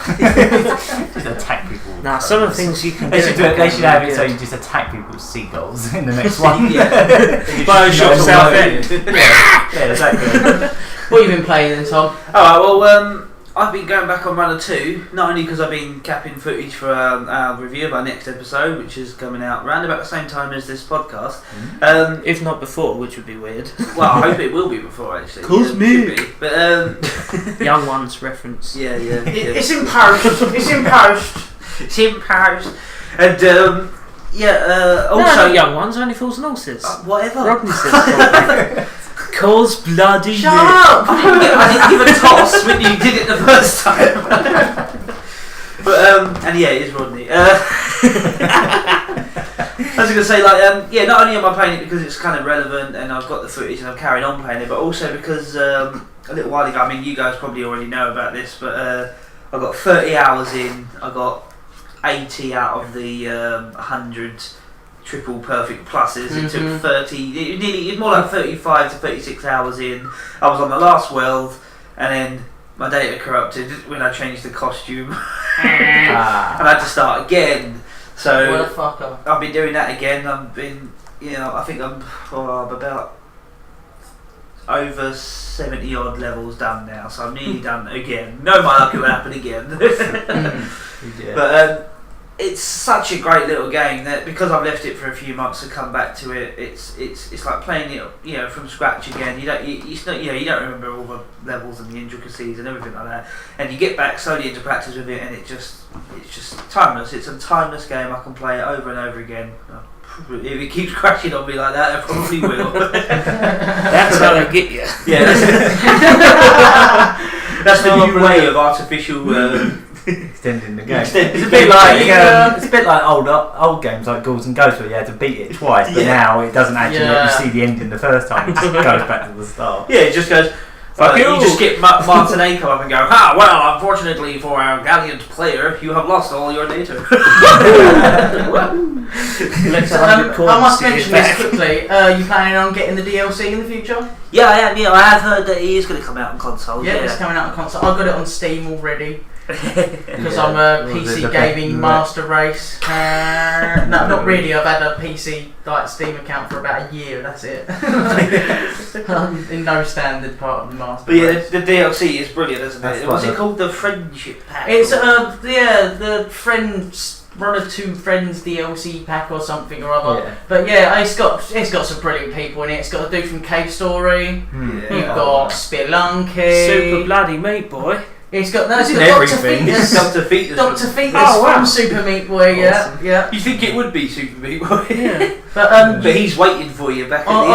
D: Just attack people.
C: Nah, some of the things you can
D: They
C: do.
D: should have it so you just attack people with seagulls in the next one.
C: Bioshock South End.
D: Yeah, exactly.
B: What have you been playing then, Tom?
A: Alright, well, I've been going back on Runner 2, not only because I've been capping footage for our review of our next episode, which is coming out around about the same time as this podcast.
C: If not before, which would be weird.
A: Well, I hope it will be before, actually.
B: Cosmic!
A: But,
C: Young Ones reference.
A: Yeah.
B: It's in post. It's in post.
A: It's in Paris. And, also...
C: No, Young Ones, only Fools and Horses.
A: Whatever.
C: Rodney says cause bloody
B: Shut up!
A: I didn't give a toss when you did it the first time. But and yeah, it is Rodney. I was going to say, not only am I playing it because it's kind of relevant and I've got the footage and I've carried on playing it, but also because a little while ago, I mean, you guys probably already know about this, but I got 30 hours in. I got 80 out of the 100 triple perfect pluses. It took 30, nearly more like 35 to 36 hours in. I was on the last world, and then my data corrupted when I changed the costume, and I had to start again. So
B: What a fucker.
A: I've been doing that again. I've been, I think I'm about over 70 odd levels done now, so I'm nearly done again. No, my luck, it will happen again. But it's such a great little game that because I've left it for a few months to come back to it, it's like playing it, from scratch again. You don't remember all the levels and the intricacies and everything like that, and you get back slowly into practice with it, and it's just timeless. It's a timeless game. I can play it over and over again. If it keeps crashing on me like that, it probably will.
C: That's how they get you.
A: Yeah, that's the new way of artificial.
D: Extending the game. It's a bit like old games like Ghouls and Ghosts where you had to beat it twice, but now it doesn't actually let you see the ending the first time. It just goes back to the start.
A: Yeah, it just goes. You just get Martin A come up and go, well, unfortunately for our gallant player, you have lost all your data.
B: I must mention this quickly. You planning on getting the DLC in the future?
A: Yeah, I am. I have heard that he is going to come out on console.
B: Yeah, it's coming out on console. I've got it on Steam already. Because I'm a PC gaming master race. No, not really. I've had a PC Steam account for about a year. That's it. I'm in no standard part of the master.
A: But
B: race.
A: the DLC is brilliant, isn't it? What's it called? The Friendship Pack.
B: It's the Friends. Runner 2 Friends DLC pack or something or other. Yeah. But yeah, it's got some brilliant people in it. It's got a dude from Cave Story. You've got Spelunky.
C: Super bloody meat boy.
B: It's got Dr. Fetus. Dr. Fetus from Super Meat Boy. Awesome. Yeah.
A: You think it would be Super Meat Boy?
B: Yeah.
A: But he's waiting for you back at the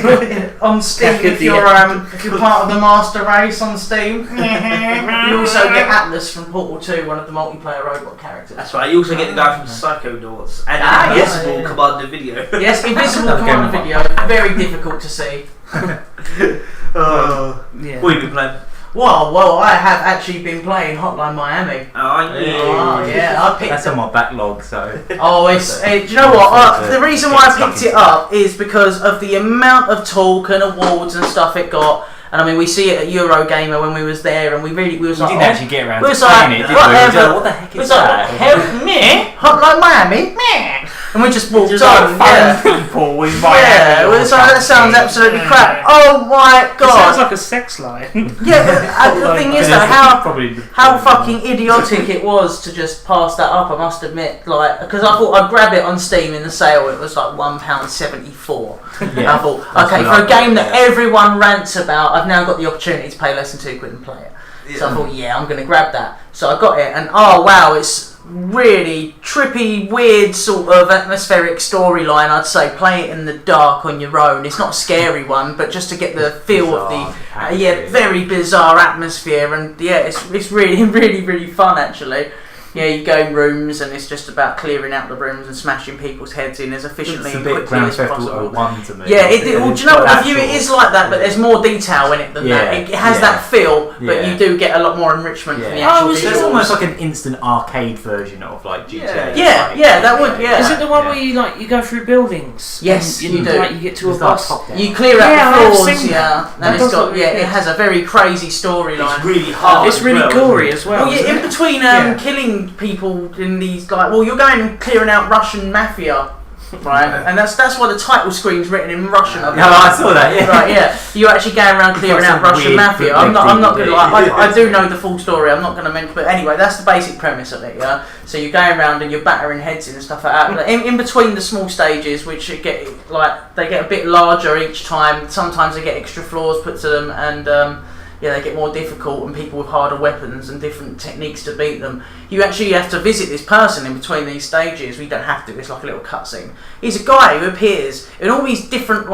A: end.
B: On Steam, if you're part of the master race on Steam, you also get Atlas from Portal 2, one of the multiplayer robot characters.
A: That's right. You also get the guy from Psychonauts and Invisible Commander Video.
B: Yes, Invisible Commander Video. Very difficult to see.
A: What have you been playing?
B: Well, I have actually been playing Hotline Miami.
A: Oh,
B: yeah. I picked
D: That's on my backlog, so.
B: Do you know what? The reason why I picked it up is because of the amount of talk and awards and stuff it got, And I mean, we see it at Eurogamer when we was there, and we was like,
D: didn't actually get around to
B: playing
D: it, did we? What the heck is that?
B: Help me, Hotline Miami, me. And we just walked on.
D: People with my
B: it was like, that sounds absolutely crap. Oh my god!
C: It sounds like a sex line.
B: Yeah, but the thing is though, how fucking idiotic it was to just pass that up. I must admit, like, because I thought I'd grab it on Steam in the sale. It was like £1.74.
D: Yeah,
B: I thought, okay, for a game that everyone rants about, I've now got the opportunity to pay less than £2 and play it. So I thought, I'm going to grab that. So I got it, and oh wow, it's really trippy, weird sort of atmospheric storyline. I'd say play it in the dark on your own. It's not a scary one, but just to get the feel of the very bizarre atmosphere, and it's really really really fun actually. Yeah, you go in rooms and it's just about clearing out the rooms and smashing people's heads in as efficiently and quickly as possible.
D: To me.
B: Yeah, well, do you know what? The view it is like that, but there's more detail in it than that. It has that feel, but you do get a lot more enrichment from the actual visuals.
D: It's almost like an instant arcade version of like GTA.
B: That would. Yeah.
C: Is it the one where you go through buildings?
B: Yes, you do.
C: Like you get to a bus.
B: You clear out the floors.
C: And
B: it's got it has a very crazy storyline.
A: It's really hard.
C: It's really gory as well.
B: Well, in between killing people in these you're going and clearing out Russian mafia, right? And that's why the title screen's written in Russian.
D: I saw that. Yeah.
B: Right. Yeah. You're actually going around clearing out Russian mafia. I'm not going to I do know the full story. I'm not going to mention, but anyway, that's the basic premise of it. Yeah. So you're going around and you're battering heads in and stuff like that. But in between the small stages, which they get a bit larger each time. Sometimes they get extra floors put to them, and they get more difficult, and people with harder weapons and different techniques to beat them. You actually have to visit this person in between these stages. We don't have to. It's like a little cutscene. He's a guy who appears in all these different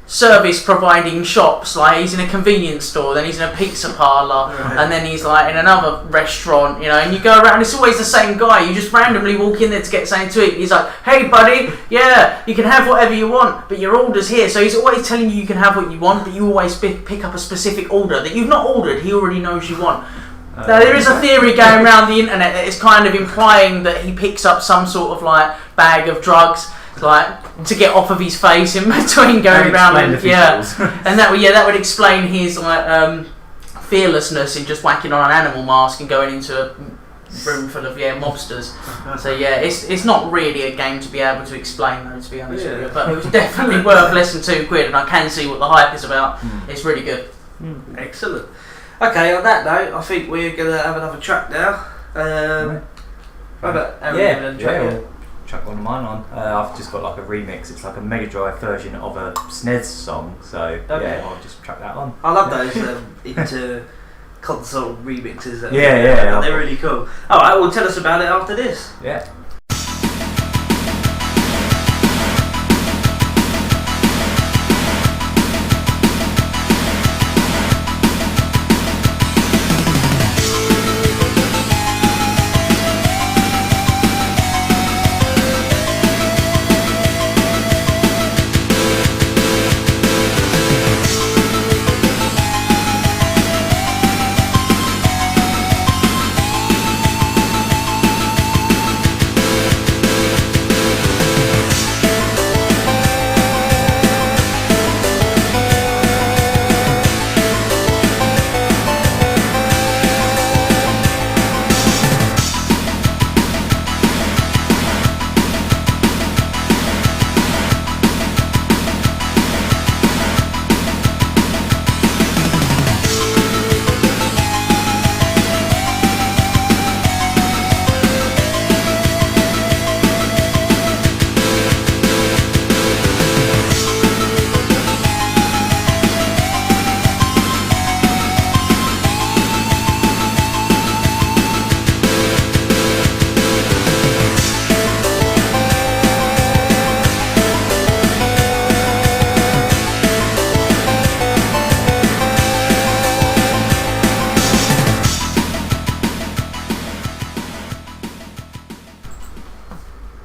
B: service providing shops. Like he's in a convenience store, then he's in a pizza parlour, and then he's like in another restaurant, and you go around, it's always the same guy. You just randomly walk in there to get something to eat. He's like, hey buddy, you can have whatever you want, but your order's here. So he's always telling you can have what you want, but you always pick up a specific order that you've not ordered. He already knows you want. Now there is a theory going around the internet that is kind of implying that he picks up some sort of bag of drugs to get off of his face in between going around, and that would explain his fearlessness in just whacking on an animal mask and going into a room full of mobsters. So it's not really a game to be able to explain though, to be honest with you, but it was definitely worth less than £2, and I can see what the hype is about. It's really good.
A: Excellent. Okay, on that note, I think we're gonna have another track now.
D: Chuck one of mine on. I've just got a remix. It's like a Mega Drive version of a SNES song, so I'll just chuck that on.
A: I love those into console remixes. They're really cool. Alright, well tell us about it after this.
D: Yeah.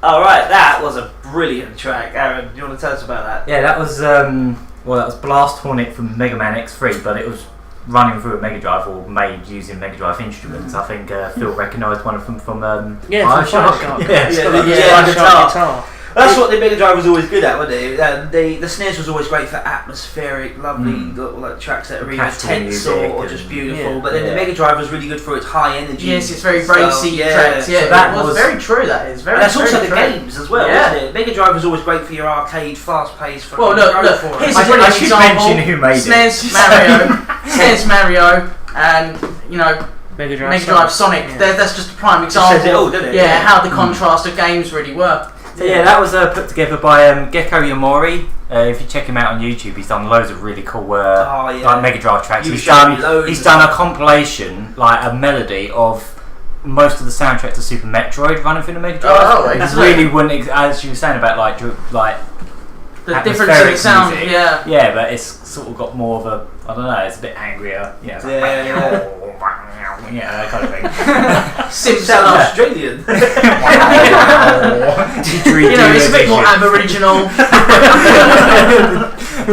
A: Alright, that was a brilliant track. Aaron, do you want to tell us about that?
D: Yeah, that was that was Blast Hornet from Mega Man X3, but it was running through a Mega Drive or made using Mega Drive instruments. I think Phil recognised one of them from Bioshock.
C: Bioshock. Yeah,
A: guitar. That's what the Mega Drive was always good at, wasn't it? The SNES was always great for atmospheric, lovely like tracks that are either tense or just beautiful. Yeah. But then the Mega Drive was really good for its high energy.
B: Yes, it's very racy tracks. Yeah, so that was very true. That is very.
A: And that's also the games as well, isn't it? Mega Drive was always great for your arcade, fast-paced.
B: Well, look. Here's a
D: I should mention who made
B: SNES, SNES, Mario, and Mega Drive Sonic. Yeah. That's just a prime example.
A: Says it all, doesn't it?
B: Yeah, how the contrast of games really were.
D: So that was put together by Gecko Yamori. If you check him out on YouTube, he's done loads of really cool like Mega Drive tracks. He's done a compilation, like a melody of most of the soundtrack to Super Metroid running through the Mega Drive. It really wouldn't, as you were saying about like
B: the difference in the sound.
D: Music.
B: Yeah,
D: but it's sort of got more of a, I don't know, it's a bit angrier. Yeah, that kind of thing.
A: Sounds Australian.
B: It's a bit more Aboriginal.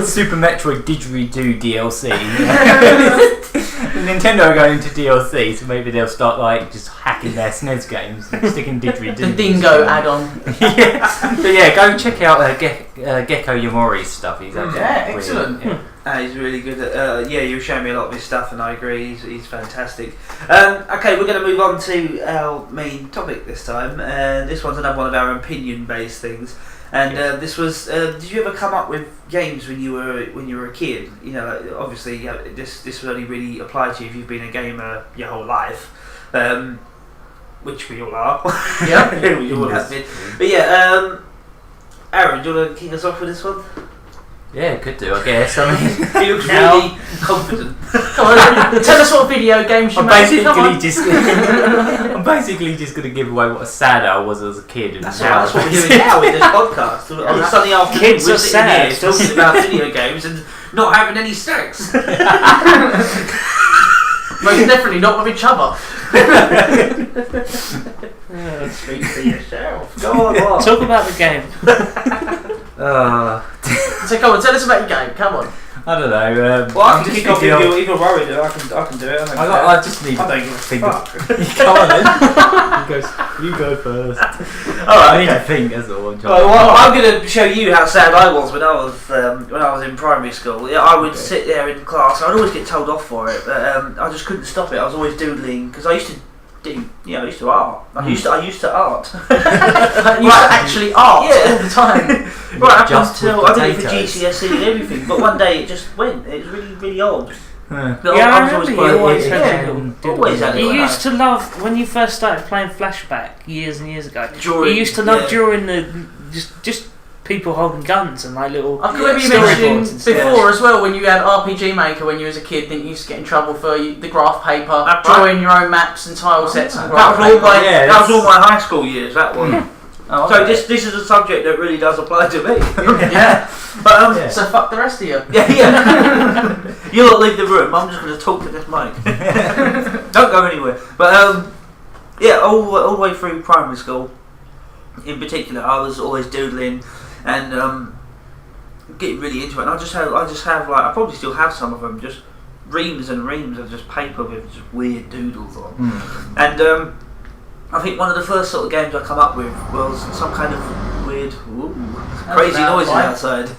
D: Super Metroid Didgeridoo DLC. Nintendo are going into DLC, so maybe they'll start like just hacking their SNES games and sticking didgeridoo.
B: The Dingo add-on.
D: But go check out Gecko Yamori's stuff. He's
B: excellent.
A: He's really good at. You were showing me a lot of his stuff, and I agree. He's fantastic. Okay, we're going to move on to our main topic this time. This one's another one of our opinion-based things. And this was. Did you ever come up with games when you were a kid? Obviously, this would only really apply to you if you've been a gamer your whole life, which we all are. Yeah, we all have been. But Aaron, do you want to kick us off with this one?
D: Yeah, could do, I guess. I mean,
A: he looks really confident.
B: Come on, tell us what video games you made.
D: I'm basically just going to give away what a sad I was as a kid. And
A: that's what we're doing now with this podcast. On a sunny afternoon,
C: kids are sad.
A: Here talking about video games and not having any sex.
B: Most definitely not with each other.
A: Speak for yourself. Go on.
C: Talk about the game.
B: So come on, tell us about your game. Come on.
D: I don't know.
A: Well, I can kick off if you're worried. I can do it.
D: I just need.
A: I don't give a
D: think.
A: Come
D: on then. You go first.
A: Alright.
D: I need to think. That's all.
A: Well, I'm going to show you how sad I was when I was in primary school. Yeah, I would sit there in class. I'd always get told off for it, but I just couldn't stop it. I was always doodling because I used to. I used to art. I used to art.
B: You used to actually art all the time.
A: Right up until I did it for GCSE and everything. But one day it just went. It was really, really odd.
C: I remember you always
A: had
C: You used to love when you first started playing Flashback years and years ago. You used to love during the just people holding guns and like little.
B: I could maybe mention before as well when you had RPG Maker when you was a kid. Didn't you used to get in trouble for the graph paper, drawing your own maps and tile sets and graph paper?
A: That was all my high school years. That one. So this is a subject that really does apply to me.
B: But so fuck the rest of you.
A: You lot leave the room. I'm just going to talk to this mic. Don't go anywhere. But all the way through primary school, in particular, I was always doodling and getting really into it. And I just have like I probably still have some of them, just reams and reams of just paper with just weird doodles on. And I think one of the first sort of games I come up with was some kind of weird, crazy noises outside.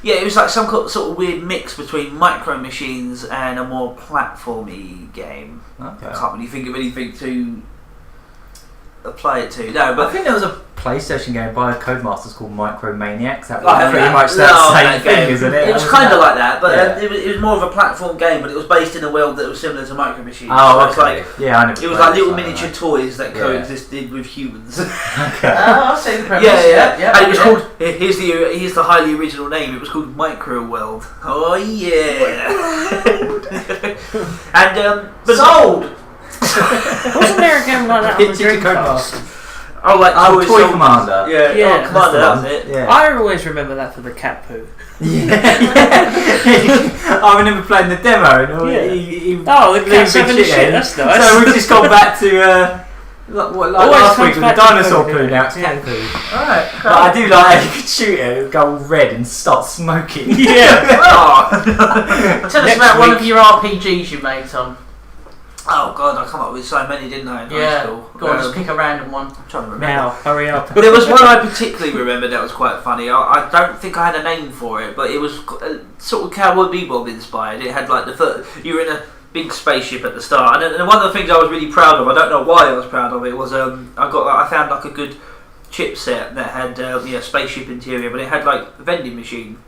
A: It was like some sort of weird mix between Micro Machines and a more platformy game. Okay. I can't really think of anything to apply it to. No, but
D: I think there was a PlayStation game by Codemasters called Micro Maniacs. That was pretty much that same thing, isn't it?
A: It was kind of like that, but it was more of a platform game, but it was based in a world that was similar to Micro Machines.
D: Oh,
A: so
D: okay. I know.
A: It was like little miniature toys that coexisted with humans.
B: Okay. I'll say the premise.
A: Yeah. And it was called. Here's the highly original name. It was called Microworld. Oh yeah. And
B: sold.
C: Wasn't there a game like that on the Dreamcast?
D: Toy Commander.
A: Yeah. Commander, that's it.
C: Yeah. I always remember that for the cat poo.
D: I remember playing the demo. And
C: the cat's having a shit. That's nice.
D: So we've just gone back to last week with the dinosaur poo. Now it's cat poo.
B: Alright.
D: But I do like you could shoot it, it would go all red and start smoking.
B: Tell us about one of your RPGs you made, Tom.
A: Oh god, I come up with so many, didn't I? In high school.
B: Go on, just pick a random one.
A: I'm trying to remember.
C: Now, hurry up.
A: There was one I particularly remember that was quite funny. I don't think I had a name for it, but it was sort of Cowboy Bebop inspired. It had like you were in a big spaceship at the start, and one of the things I was really proud of, I don't know why I was proud of it, was I found like a good chipset that had spaceship interior, but it had like a vending machine.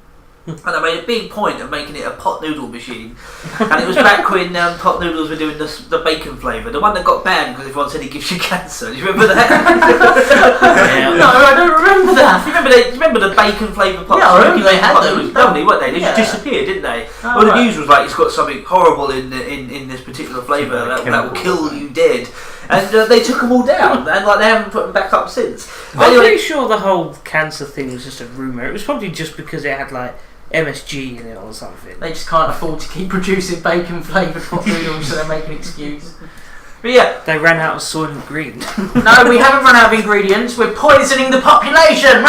A: And I made a big point of making it a pot noodle machine. And it was back when pot noodles were doing the bacon flavour, the one that got banned because everyone said it gives you cancer. Do you remember that?
B: No, I don't remember that.
A: You remember the bacon flavoured pot?
B: Yeah, I remember they had those.
A: Lovely, weren't they? They just disappeared, didn't they? Well, the news was like, it's got something horrible in this particular flavour that will kill you dead. And they took them all down, and like they haven't put them back up since.
C: I'm pretty sure the whole cancer thing was just a rumour. It was probably just because it had like MSG in it or something.
B: They just can't afford to keep producing bacon flavoured pot noodles, so they make an excuse.
A: But yeah,
C: they ran out of Soylent Green.
B: No, we haven't run out of ingredients. We're poisoning the population.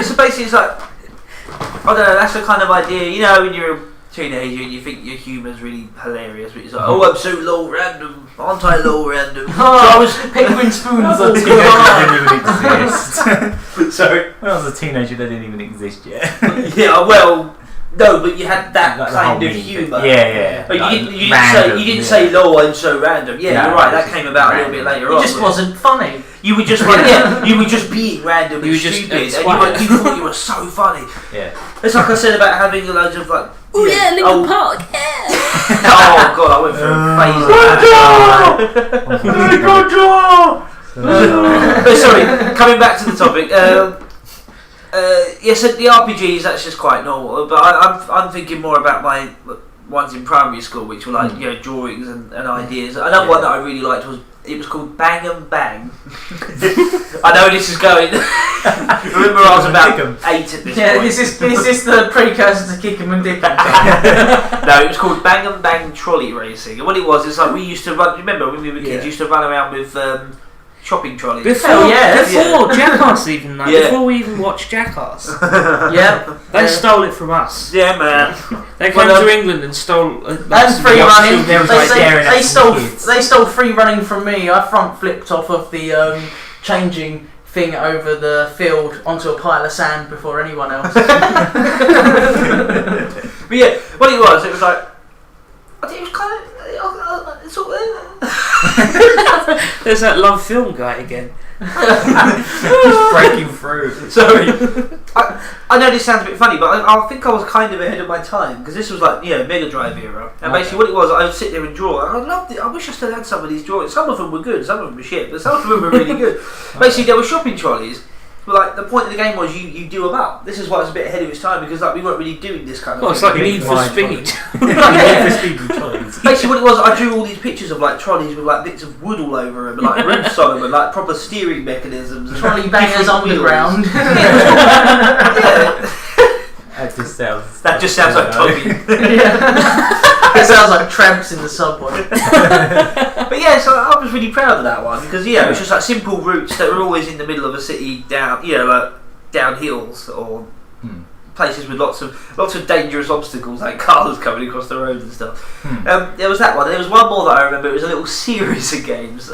A: So basically, it's like, I don't know. That's the kind of idea, you know, when you're a teenager and you think your humour's really hilarious, but it's like, oh, I'm so low random, aren't I low random? So I was
B: penguin spoons.
D: When didn't even exist. Sorry, when I was a teenager, they didn't even exist yet.
A: Yeah, well, no, but you had that kind of humour.
D: Yeah.
A: But you didn't say, "Low, I'm so random." Yeah, you're right. That came about a little bit later on.
B: It just wasn't funny.
A: You were just you were just being random and stupid, and you thought you were so funny.
D: Yeah.
A: It's like I said about having loads of like.
C: Oh yeah, Linkin Park. Yeah.
A: Oh god, I went through a phase. But sorry, coming back to the topic. Yes, the RPGs, that's just quite normal. But I'm thinking more about my ones in primary school, which were like drawings and ideas. Another one that I really liked was called Bang and Bang. I know this is going. Remember, I was about 8 at this point.
B: Yeah, is this the precursor to Kick 'em and Dick 'em?
A: No, it was called Bang and Bang Trolley Racing, and what it was, it's like we used to run. Remember when we were kids, used to run around with shopping trolleys.
C: Before Jackass even though. Before we even watched Jackass. They stole it from us.
A: Yeah, man.
C: They came to England and stole
B: and free running. They stole free running from me. I front flipped off of the changing thing over the field onto a pile of sand before anyone else.
A: But yeah, what it was like, I think it was kind of
C: There's that Love Film guy again.
D: Just breaking through.
A: Sorry. I know this sounds a bit funny, but I think I was kind of ahead of my time, because this was like Mega Drive era, and basically what it was, I would sit there and draw, and I loved it. I wish I still had some of these drawings. Some of them were good, some of them were shit, but some of them were really good. Basically, there were shopping trolleys. But like the point of the game was you do them up. This is why it's a bit ahead of its time, because like we weren't really doing this kind of thing.
C: It's like Need for Speed.
A: Basically what it was, I drew all these pictures of like trolleys with like bits of wood all over them, and like roofs on them, and like proper steering mechanisms.
B: Trolley bangers underground.
A: That just sounds like Tommy.
B: It sounds like tramps in the subway.
A: But yeah, so I was really proud of that one, because it was just like simple routes that were always in the middle of a city, down like down hills or places with lots of dangerous obstacles, like cars coming across the road and stuff. There was that one. And there was one more that I remember. It was a little series of games.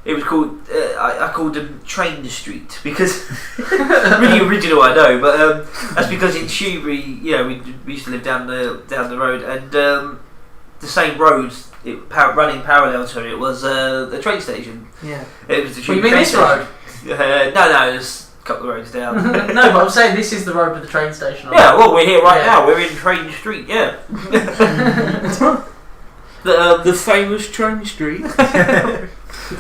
A: It was called. I called them Train Street, because really original, I know, but that's because in Shoebury, we used to live down the road, and the same road, running parallel to it was the train station.
B: Yeah.
A: It was the
B: Shoebury. You mean this road?
A: No, there's a couple of roads down.
B: No, but I'm saying this is the road with the train station on.
A: Yeah, well, we're here right now. We're in Train Street. Yeah.
C: The famous Train Street.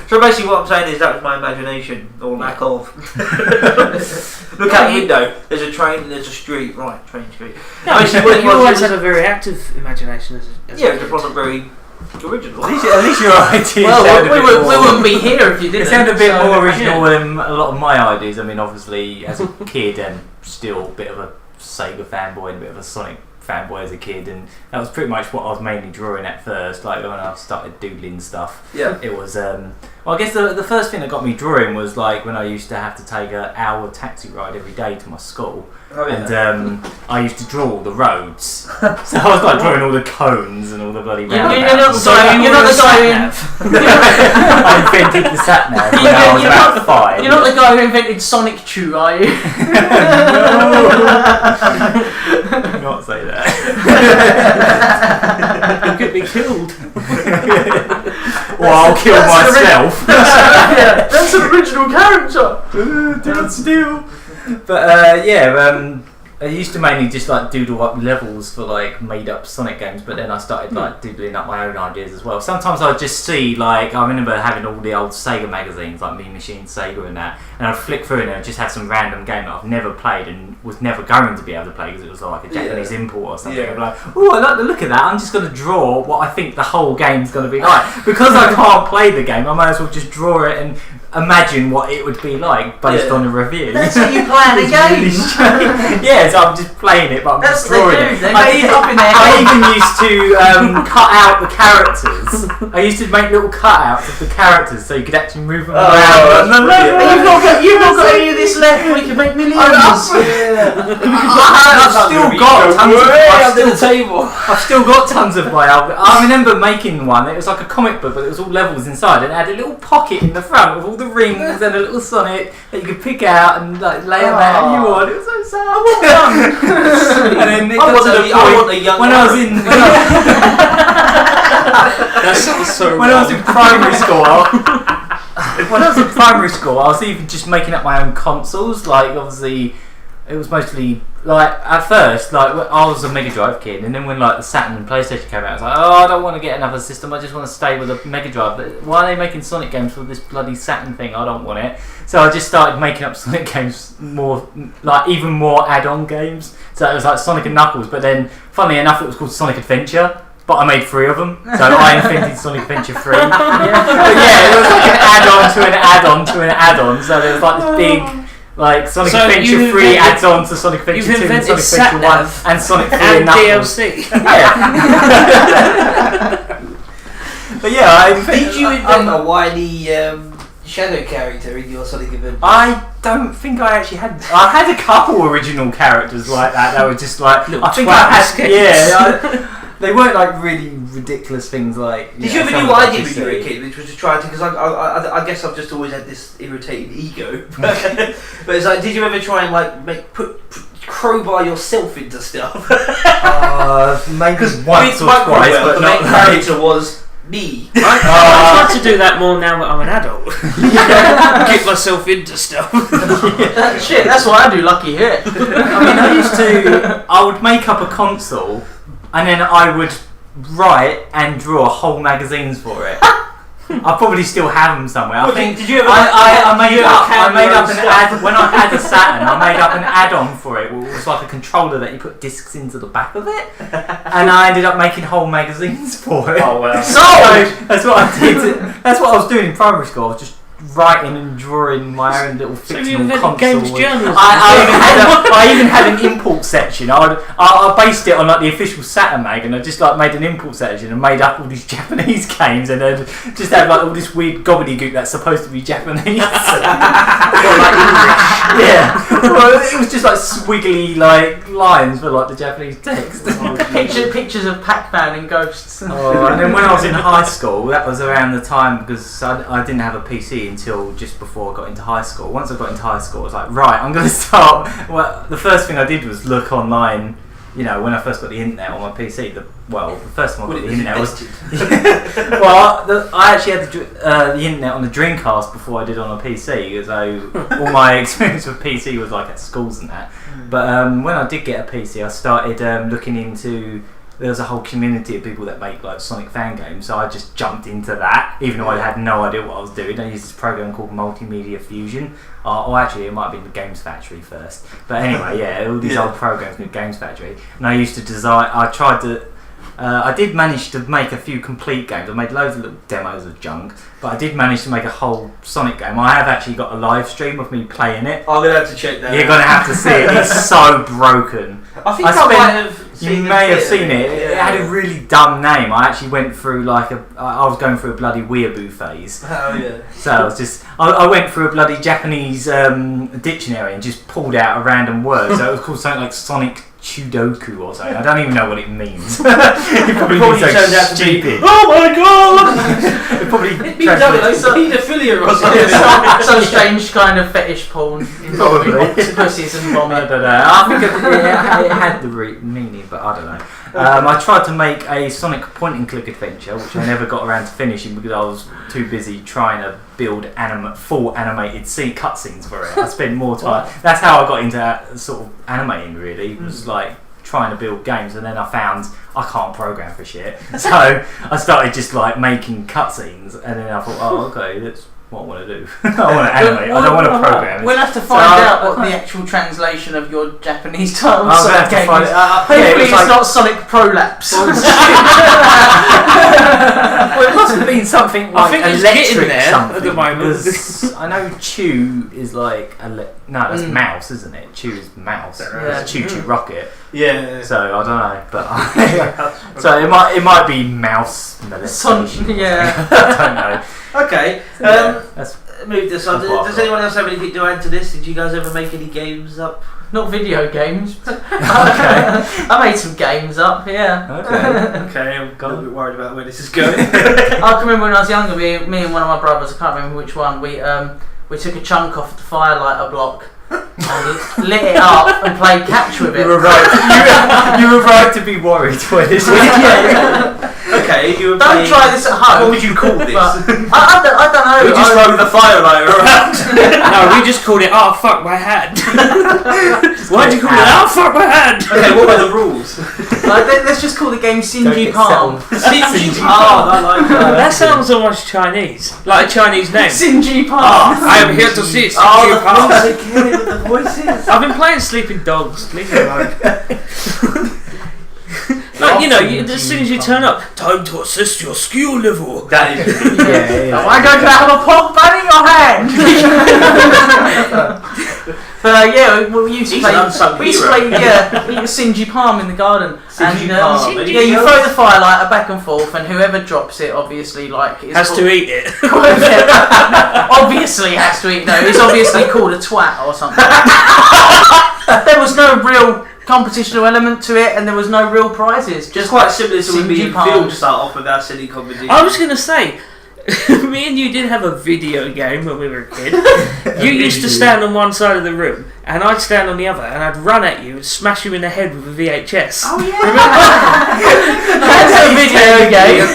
A: So basically what I'm saying is that was my imagination, or lack of. Look out the window, there's a train and there's a street. Right, Train Street.
C: No, you always had a very active imagination as
A: it just wasn't very original.
D: At least your ideas
B: we wouldn't be here if you didn't.
D: It sounded a bit more original than a lot of my ideas. I mean, obviously, as a kid and still a bit of a Sega fanboy and a bit of a Sonic fanboy as a kid, and that was pretty much what I was mainly drawing at first. Like when I started doodling stuff, it was. Well, I guess the first thing that got me drawing was like when I used to have to take an hour taxi ride every day to my school. And I used to draw all the roads, so I was like drawing all the cones and all the bloody roundabouts.
B: You're not the guy who
D: I invented the sat nav when I was about 5.
B: You're not the guy who invented Sonic Chew, are you?
D: Do not say that.
C: You could be killed.
D: Or I'll kill myself.
B: That's an original character.
D: Don't steal. But I used to mainly just like doodle up levels for like made up Sonic games, but then I started like doodling up my own ideas as well. Sometimes I'd just see, like, I remember having all the old Sega magazines, like Mean Machine, Sega and that, and I'd flick through and I'd just have some random game that I've never played and was never going to be able to play because it was like a Japanese import or something. I'd be like, oh, I like the look of that, I'm just going to draw what I think the whole game's going to be like. Because I can't play the game, I might as well just draw it and imagine what it would be like based on a review.
B: That's how you plan a game.
D: So I'm just playing it, but I'm just drawing it.
B: I
D: even used to cut out the characters. I used to make little cutouts of the characters so you could actually move them around.
B: You've not got any of this left. We can make millions.
D: I've still got tons of my album. I remember making one. It was like a comic book, but it was all levels inside, and it had a little pocket in the front with all the rings and a little Sonic that you could pick out and like lay them out if you want. It was so sad. And then it got to the point when I was in when I was in primary school. When I was in primary school, I was even just making up my own consoles. Like obviously, it was mostly like at first, like I was a Mega Drive kid, and then when like the Saturn and PlayStation came out, I was like, oh, I don't want to get another system. I just want to stay with a Mega Drive. But why are they making Sonic games for this bloody Saturn thing? I don't want it. So I just started making up Sonic games more, like even more add-on games. So it was like Sonic and Knuckles, but then funnily enough, it was called Sonic Adventure. But I made 3 of them, so I invented Sonic Adventure 3. But yeah, it was like an add-on to an add-on to an add-on. So there was like this big. Like Sonic Adventure 3 adds on to Sonic Adventure 2 and Sonic Adventure 1 and Sonic 3 and Knuckles.
C: DLC.
D: But yeah,
E: did you invent a whiny shadow character in your Sonic Adventure?
D: I don't think I actually had. I had a couple original characters like that. That were just like
C: little
D: I think I had. They weren't like really ridiculous things like.
E: Did you ever do what I did when you were a kid, which was to try to? Because I guess I've just always had this irritated ego. But it's like, did you ever try and like put crowbar yourself into stuff?
D: Maybe once or twice, but
E: the
D: not
E: main character was me.
C: I try to do that more now that I'm an adult. Get myself into stuff.
B: Shit, that's what I do. Lucky hit.
D: I mean, I would make up a console. And then I would write and draw whole magazines for it. I probably still have them somewhere. I think. Did you ever? I made up an ad when I had a Saturn. I made up an add-on for it. It was like a controller that you put discs into the back of it, and I ended up making whole magazines for it.
C: Oh well.
D: So that's what I did. That's what I was doing in primary school. I was just writing and drawing my own little fictional console.
C: Games journalism.
D: I even had an import section. I based it on like the official Saturn mag, and I just like made an import section and made up all these Japanese games, and then just had like all this weird gobbledygook that's supposed to be Japanese. Or like English. Yeah. Well, it was just like squiggly like lines for like the Japanese text.
B: Pictures of Pac-Man and ghosts.
D: And then when I was in high school, that was around the time because I didn't have a PC until just before I got into high school. Once I got into high school, I was like, right, I'm going to start. Well, the first thing I did was look online. You know, when I first got the internet on my PC, the first time I got the internet was. I actually had the internet on the Dreamcast before I did on a PC, so all my experience with PC was like at schools and that. But when I did get a PC, I started looking into. There was a whole community of people that make like Sonic fan games, so I just jumped into that, even though I had no idea what I was doing. I used this program called Multimedia Fusion, or actually it might have been the Games Factory first. But anyway, yeah, all these old programs called Games Factory, and I used to design. I tried to I did manage to make a few complete games. I made loads of little demos of junk, but I did manage to make a whole Sonic game. I have actually got a live stream of me playing it.
E: I'm going to have to check that
D: You're going to have to see it. It's so broken.
E: I think I might have seen
D: You may have seen it.
E: Yeah.
D: It had a really dumb name. I actually went through I was going through a bloody weeaboo phase.
E: Oh yeah.
D: So I went through a bloody Japanese dictionary and just pulled out a random word. So it was called something like Sonic Chudoku or something. I don't even know what it means. It probably means
E: turned out to be,
D: stupid.
E: oh my god!
D: It probably
E: It means paedophilia or something.
B: Some strange kind of fetish porn involving octopuses and vomit.
D: I don't know. I think it had the meaning, but I don't know. I tried to make a Sonic point-and-click adventure, which I never got around to finishing because I was too busy trying to build full animated cutscenes for it. I spent more time. That's how I got into sort of animating. Really, was like trying to build games, and then I found I can't program for shit. So I started just like making cutscenes, and then I thought, oh, okay, that's what I want to do. I want to animate. I don't want to program.
B: We'll have to find out what the actual translation of your Japanese title
D: I'll
B: Sonic
D: have to
B: game
D: find
B: is.
D: it.
B: Hopefully it's not Sonic Prolapse.
D: Well, it must have been something like
C: I think it's
D: electric
C: getting there
D: something.
C: at the moment.
D: Because I know Chew is like that's mouse, isn't it? Chew is mouse.
B: Yeah.
D: It's Choo Choo Rocket.
E: Yeah.
D: So I don't know, but so it might be mouse molestation.
B: Yeah.
D: I don't know.
E: Okay.
D: That's
E: Move this on. Does anyone else have anything to add to this? Did you guys ever make any games up?
B: Not video games.
D: okay.
B: I made some games up, yeah.
E: Okay, I'm a little bit worried about where this is going.
B: I can remember when I was younger, me and one of my brothers, I can't remember which one, we took a chunk off the firelighter block and lit it up and played catch with it.
D: You were right. You were right to be worried when this was.
E: Okay, you were
B: Don't try this at home.
E: What would you call this?
B: I don't know.
E: We just throw the firelighter around.
C: No, we just called it, oh fuck my hand. Why'd you call it, oh fuck my hand?
E: Okay, what are the rules?
B: Let's just call the game Sinji Palm.
E: Sinji Palm, I like that.
C: That sounds almost Chinese, like a Chinese name.
B: Sinji Palm.
C: I am here to see Sinji
E: Oh,
C: Palm.
E: the with the voices.
C: I've been playing Sleeping Dogs. Leave me alone. Like, you know, as soon as you turn up, time to assess your skill level.
E: That is
D: Yeah.
B: Why don't you have a pog bun in your hand? Yeah, we used to play. We used to play Sinji Palm in the garden.
E: Sinji
B: And
E: Palm.
B: yeah, you throw the firelighter back and forth, and whoever drops it, obviously, like is
C: Has to eat it.
B: obviously has to eat. No, it's obviously called a twat or something. There was no real competitional element to it, and there was no real prizes.
E: just quite similar to when me
B: Sinji
E: and
B: Palm.
E: Phil start off with our silly competition.
C: I was going to say, me and you did have a video game when we were a kid. You used to stand on one side of the room, and I'd stand on the other, and I'd run at you and smash you in the head with a VHS.
B: Oh yeah,
C: Remember?
B: that's a video game.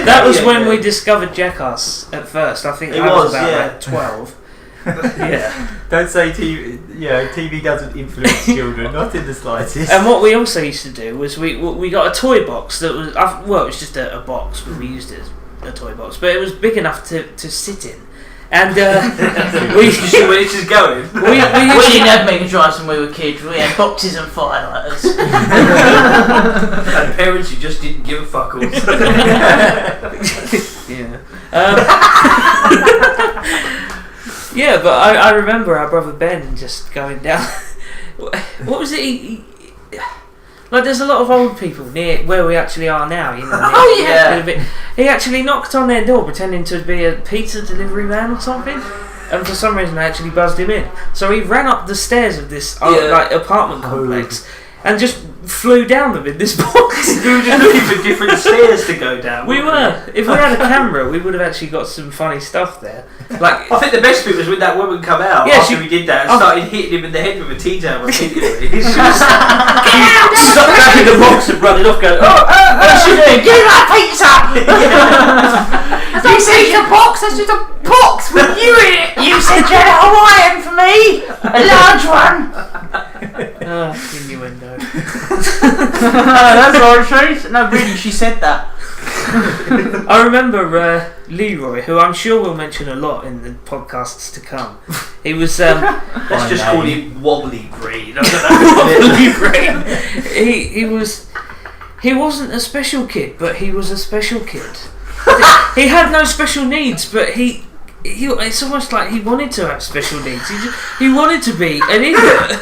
C: That was when we discovered Jackass at first. I think
E: It
C: I was
E: was,
C: about
E: yeah.
C: like 12. Yeah.
D: Don't say TV. TV doesn't influence children, not in the slightest.
C: And what we also used to do was we got a toy box that was it was just a box, but we used it as a toy box, but it was big enough to sit in. And we
E: You see where this is going?
B: We didn't have Mega Drives when we were kids. We had boxes and firelighters.
E: And parents who just didn't give a fuck all.
C: Yeah. Yeah, but I remember our brother Ben just going down. What was it? Like, there's a lot of old people near where we actually are now, you know.
B: Oh, yeah.
C: He actually knocked on their door pretending to be a pizza delivery man or something, and for some reason I actually buzzed him in. So he ran up the stairs of this apartment complex and just flew down them in this box.
E: We were just looking for different stairs to go down.
C: We were. If we had a camera, we would have actually got some funny stuff there. Like,
E: I think the best bit was when that woman come out after we did that and started hitting him in the head with a tea-towel repeatedly. She was stopped grabbing the box and running off going,
B: What's she doing? Give me my pizza! You said it's a box, that's just a box with you in it! You said you had a Hawaiian for me! A large one!
C: innuendo.
B: That's all true. No, really, she said that.
C: I remember Leroy, who I'm sure we'll mention a lot in the podcasts to come. He was
E: let's just call him Wobbly Brain.
C: Wobbly Brain. He was He wasn't a special kid, but he was a special kid. He had no special needs, but it's almost like he wanted to have special needs. He wanted to be an idiot.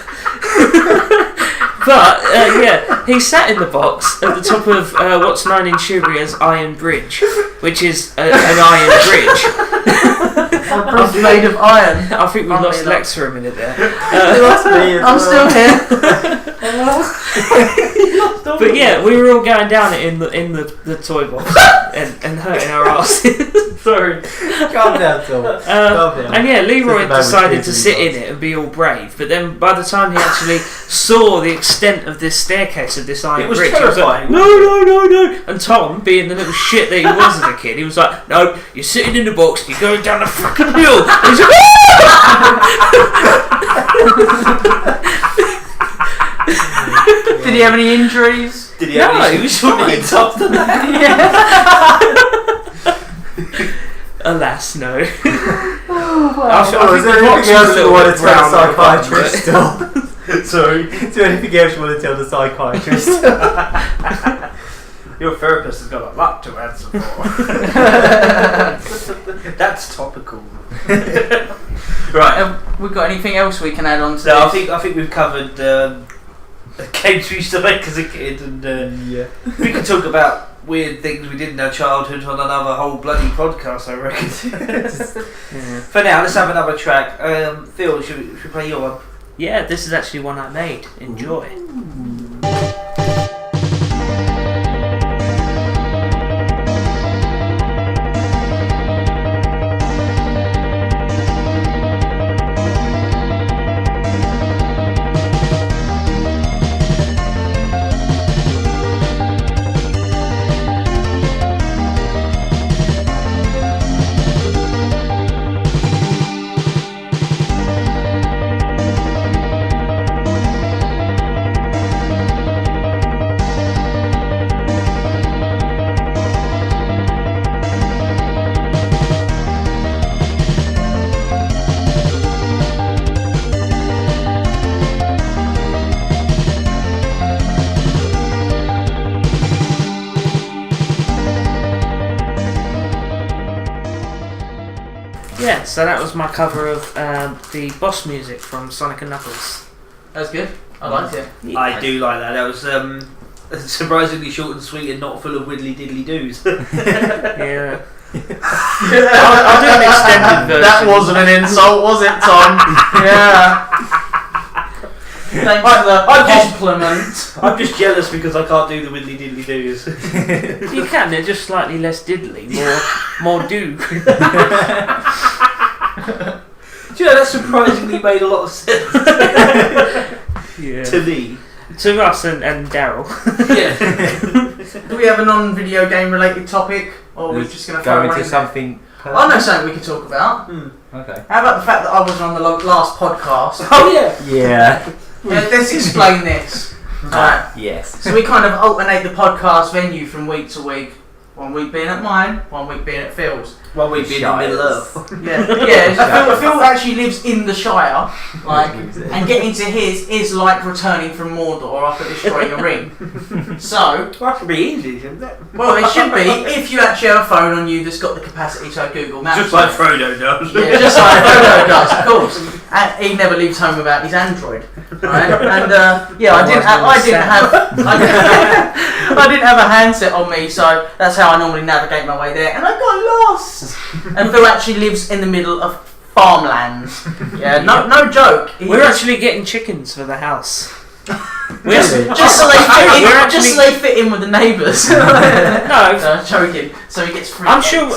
C: But, he sat in the box at the top of what's known in Shrewsbury as Iron Bridge, which is an iron bridge.
B: A bridge made of iron.
C: I think we lost Lex for a minute there.
B: I'm still here.
C: But yeah, we were all going down it in the toy box and hurting our asses.
D: Sorry. Calm down, Tom. Calm down.
C: And yeah, Leroy decided to sit in it and be all brave, but then by the time he actually saw the extent of this staircase of this iron bridge, he was like, no. And Tom, being the little shit that he was as a kid, he was like, no, you're sitting in the box, you're going down the fucking hill. And he's like,
B: did he have any injuries?
E: Did he have any needs after that?
D: Alas, no.
E: Is there anything else you want to tell the psychiatrist still? Sorry. Is there anything else you want to tell the psychiatrist? Your therapist has got a lot to answer for. That's topical. Right.
B: Have we got anything else we can add on to
E: No,
B: this?
E: I think we've covered the games we used to make as a kid, and we can talk about weird things we did in our childhood on another whole bloody podcast, I reckon. For now, let's have another track. Phil, should we play your one?
C: yeah, this is actually one I made. Enjoy. Yeah, so that was my cover of the boss music from Sonic and Knuckles.
B: That's good. I liked it.
C: Yeah.
E: I do like that. That was surprisingly short and sweet and not full of widdly diddly doos.
C: Yeah. I'll do an extended version.
B: That wasn't an insult, was it, Tom? Yeah. Thanks for the compliment.
E: I'm just jealous because I can't do the widdly diddly doos.
C: You can, they're just slightly less diddly, more do.
E: Do you know, that surprisingly made a lot of sense to me.
C: To us and Daryl.
E: Yeah.
B: Do we have a non-video game related topic, or are we just going to
D: go into something?
B: I know something we can talk about.
D: Okay.
B: How about the fact that I wasn't on the last podcast?
E: Oh yeah.
D: Yeah.
B: Let's explain this. Right.
D: Yes.
B: So we kind of alternate the podcast venue from week to week. 1 week being at mine, 1 week being at Phil's.
E: 1 week being in the middle of.
B: Yeah. Phil actually lives in the Shire, and getting to his is like returning from Mordor after destroying a ring. So,
E: That should be easy, shouldn't it?
B: well, it should be if you actually have a phone on you that's got the capacity to Google Maps.
E: Just like Frodo does.
B: Yeah, just like Frodo does, of course. And he never leaves home without his Android, right? And I didn't have a handset on me, so that's how I normally navigate my way there. And I got lost. And Phil actually lives in the middle of farmlands. Yeah, no joke.
C: We're actually getting chickens for the house.
B: Just so they fit in with the neighbours. No, joking. So he gets free.
C: I'm
B: eggs.
C: sure,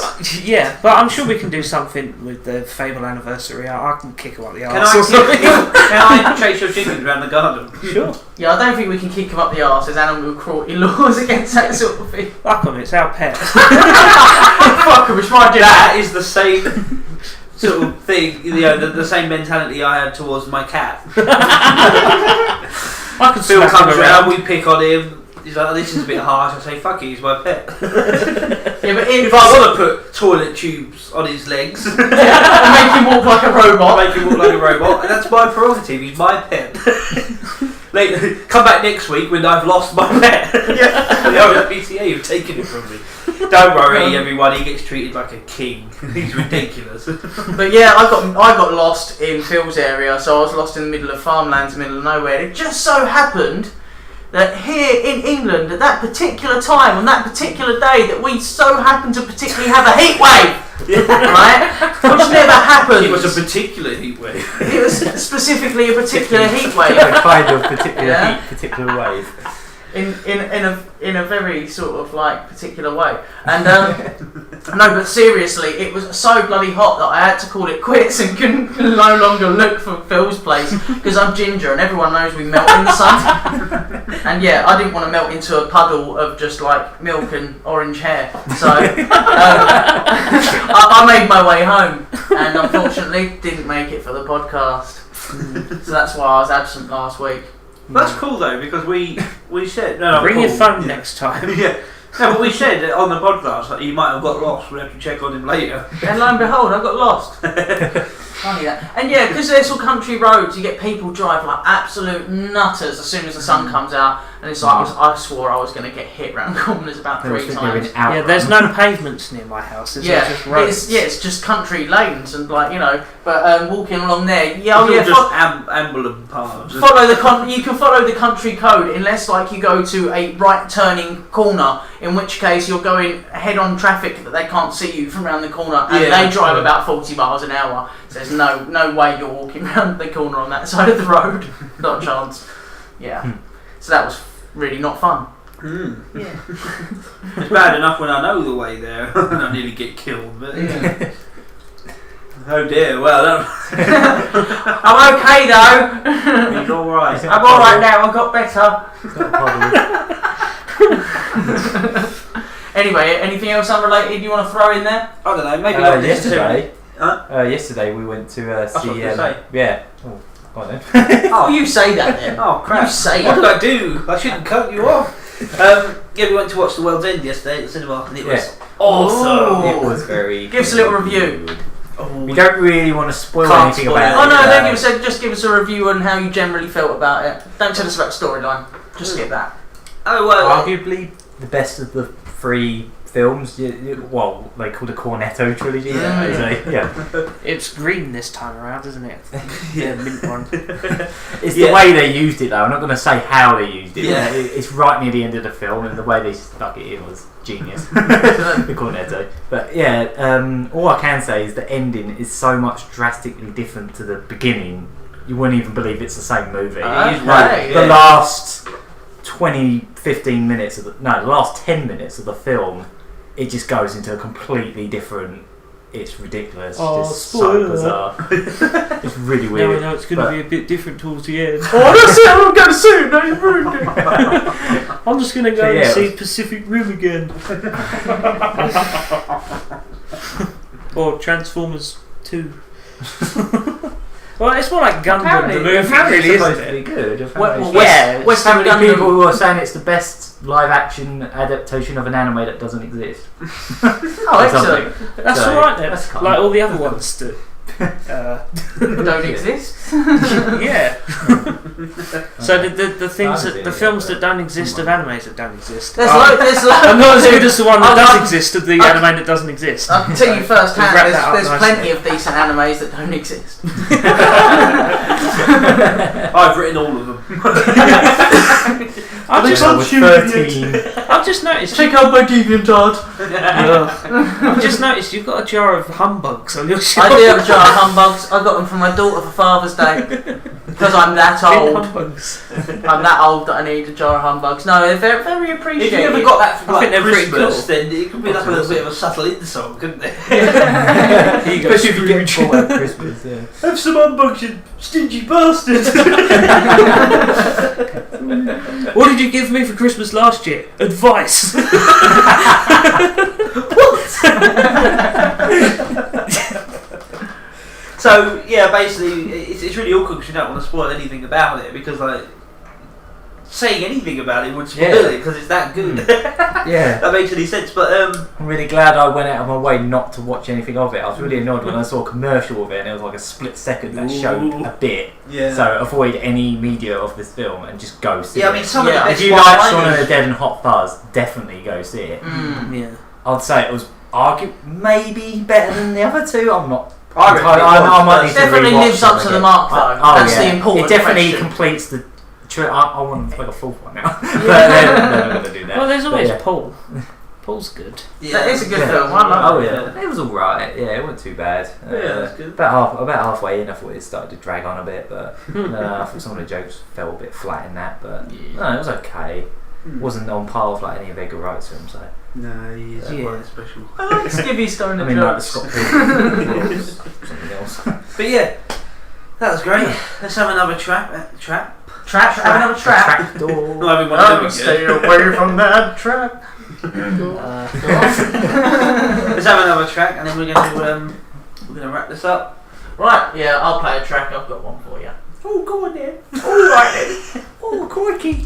C: but I'm sure we can do something with the Fable anniversary. I can kick them up the arse.
E: Can I chase your chickens around the garden?
C: Sure.
B: Yeah, I don't think we can kick him up the arse. There's animal cruelty laws against that sort of thing.
C: Fuck them, it's our pet.
B: Fuck him, it's my dinner.
E: That is the same sort of thing, the same mentality I have towards my cat.
C: I could
E: Phil
C: smack
E: comes
C: him
E: around, we pick on him. He's like, this is a bit harsh. I say, fuck it, he's my pet.
B: Yeah, but
E: if I want to put toilet tubes on his legs
B: and make him walk like a robot,
E: and that's my prerogative. He's my pet. Come back next week when I've lost my pet. The PCA, you've taken it from me. Don't worry, everyone. He gets treated like a king. He's ridiculous.
B: But yeah, I got lost in Phil's area, so I was lost in the middle of farmlands, middle of nowhere. It just so happened that here in England, at that particular time, on that particular day, that we so happened to particularly have a heat wave. Right? Which never happened.
E: It was a particular heat wave.
B: It was specifically a particular heat wave.
D: A kind of particular wave.
B: In a very sort of like particular way. And no, but seriously, it was so bloody hot that I had to call it quits and couldn't no longer look for Phil's place because I'm ginger and everyone knows we melt in the sun. And yeah, I didn't want to melt into a puddle of just like milk and orange hair. So I made my way home and unfortunately didn't make it for the podcast. So that's why I was absent last week.
E: That's cool though, because we said
C: bring your phone next time.
E: Yeah. No, but we said on the podcast that he might have got lost. We have to check on him later.
B: And lo and behold, I got lost. Funny that. And yeah, because there's all country roads, you get people drive like absolute nutters as soon as the sun comes out. And it's like, I swore I was going to get hit round corners about 3 times.
C: Yeah, there's no pavements near my house. It's just roads.
B: It's just country lanes and like, but walking along there,
E: just ambulance paths.
B: You can follow the country code unless like you go to a right turning corner, in which case you're going head on traffic that they can't see you from around the corner, and they drive about 40 miles an hour. So there's no way you're walking around the corner on that side of the road. Not a chance. Yeah. So that was really not fun.
E: Yeah. It's bad enough when I know the way there and I nearly get killed, but oh dear, well
B: I'm okay though.
E: He's alright.
B: I'm alright now, I got better. Anyway, anything else unrelated you want to throw in there?
E: I don't know, maybe
D: yesterday we went to see yeah. Oh, then.
B: Oh, you say that then.
E: Oh crap!
B: You say
E: what did I do? I shouldn't cut you off. Yeah, we went to watch The World's End yesterday at the cinema, and it was awesome.
D: It was very.
B: Give us a little review.
D: We don't really want to spoil anything about it.
B: Oh no, don't just give us a review on how you generally felt about it. Don't tell us about the storyline. Just skip that.
E: Oh well.
D: Arguably the best of the 3 films. Well, they called a Cornetto trilogy. Yeah.
C: It's green this time around, isn't it?
E: Yeah,
C: mint one.
D: It's the way they used it, though. I'm not going to say how they used it. Yeah. It's right near the end of the film, and the way they stuck it in was genius. The Cornetto. But yeah, all I can say is the ending is so much drastically different to the beginning. You wouldn't even believe it's the same movie. The last 15 minutes the last 10 minutes of the film, it just goes into a completely different. It's ridiculous. It's so bizarre. It's really weird.
C: No, it's going to be a bit different towards the end.
B: That's it. I'm going to see it. No, you ruined it.
C: I'm just going to go and see Pacific Rim again. Or Transformers 2. Well, it's more like Gundam, the movie, really, isn't it?
D: Be good.
B: West
D: so many people who are saying it's the best live-action adaptation of an anime that doesn't exist.
B: Oh, excellent.
C: That's alright then. Like all the other ones that
B: don't exist.
C: Yeah. So the things the films that don't exist of animes that don't exist.
B: There's
C: I'm not as good as the one that does exist of the anime that doesn't exist.
B: I can tell you first hand. There's plenty of decent animes that don't exist.
E: I've written all of them.
C: I've just noticed.
B: Check out my DeviantArt.
C: I've just noticed you've got a jar of humbugs on your shelf.
B: I do have a jar of humbugs. I got them from my daughter for Father's Day because I'm that old. I'm that old that I need a jar of humbugs. No, they're very, very appreciated.
E: If you ever got that for like Christmas,
C: cool.
E: then it could be like a little bit of a subtle insult, couldn't it?
C: Here you go.
D: Especially if you get full at Christmas. Yeah.
E: Have some humbugs, you stingy bastard.
C: What did you give me for Christmas last year? Advice.
E: So yeah, basically, it's really awkward because you don't want to spoil anything about it because like saying anything about it would spoil it because it's that good.
D: Yeah.
E: That makes any sense. But
D: I'm really glad I went out of my way not to watch anything of it. I was really annoyed when I saw a commercial of it and it was like a split second that showed a bit.
E: Yeah.
D: So avoid any media of this film and just go see it.
E: I mean, some of the best
D: if you like Shaun of the Dead and Hot Fuzz, definitely go see it.
C: Yeah.
D: I'd say it was maybe better than the other two. I'm not.
E: I
D: might need to
B: definitely
D: rewatch
B: lives up to the
D: again.
B: mark though. That's the important
D: It definitely
B: question.
D: completes the. I want to play a fourth one now. But they're not going to do that.
C: Well, there's always
D: But,
C: Paul. Paul's good.
B: That is a good film. I love it.
D: It was alright. Yeah, it wasn't too bad.
E: that's good.
D: About halfway in, I thought it started to drag on a bit, but I thought some of the jokes fell a bit flat in that. But no, it was okay. Wasn't on par with like any of Edgar Wright's films. So.
E: No, he is quite special.
B: I like Skivvy Stoner
D: Like the
B: jokes.
D: Scott Pilgrim. Something else.
E: But yeah, that was great. Let's have another trap.
B: Trap. Have another trap.
D: Trapdoor.
E: Not having one doing
B: Stay
E: good.
B: away from that trap.
E: Let's have another track, and then we're gonna wrap this up.
B: Right, yeah, I'll play a track. I've got one for you.
E: Oh, go on then.
B: Alright then.
E: Oh, crikey.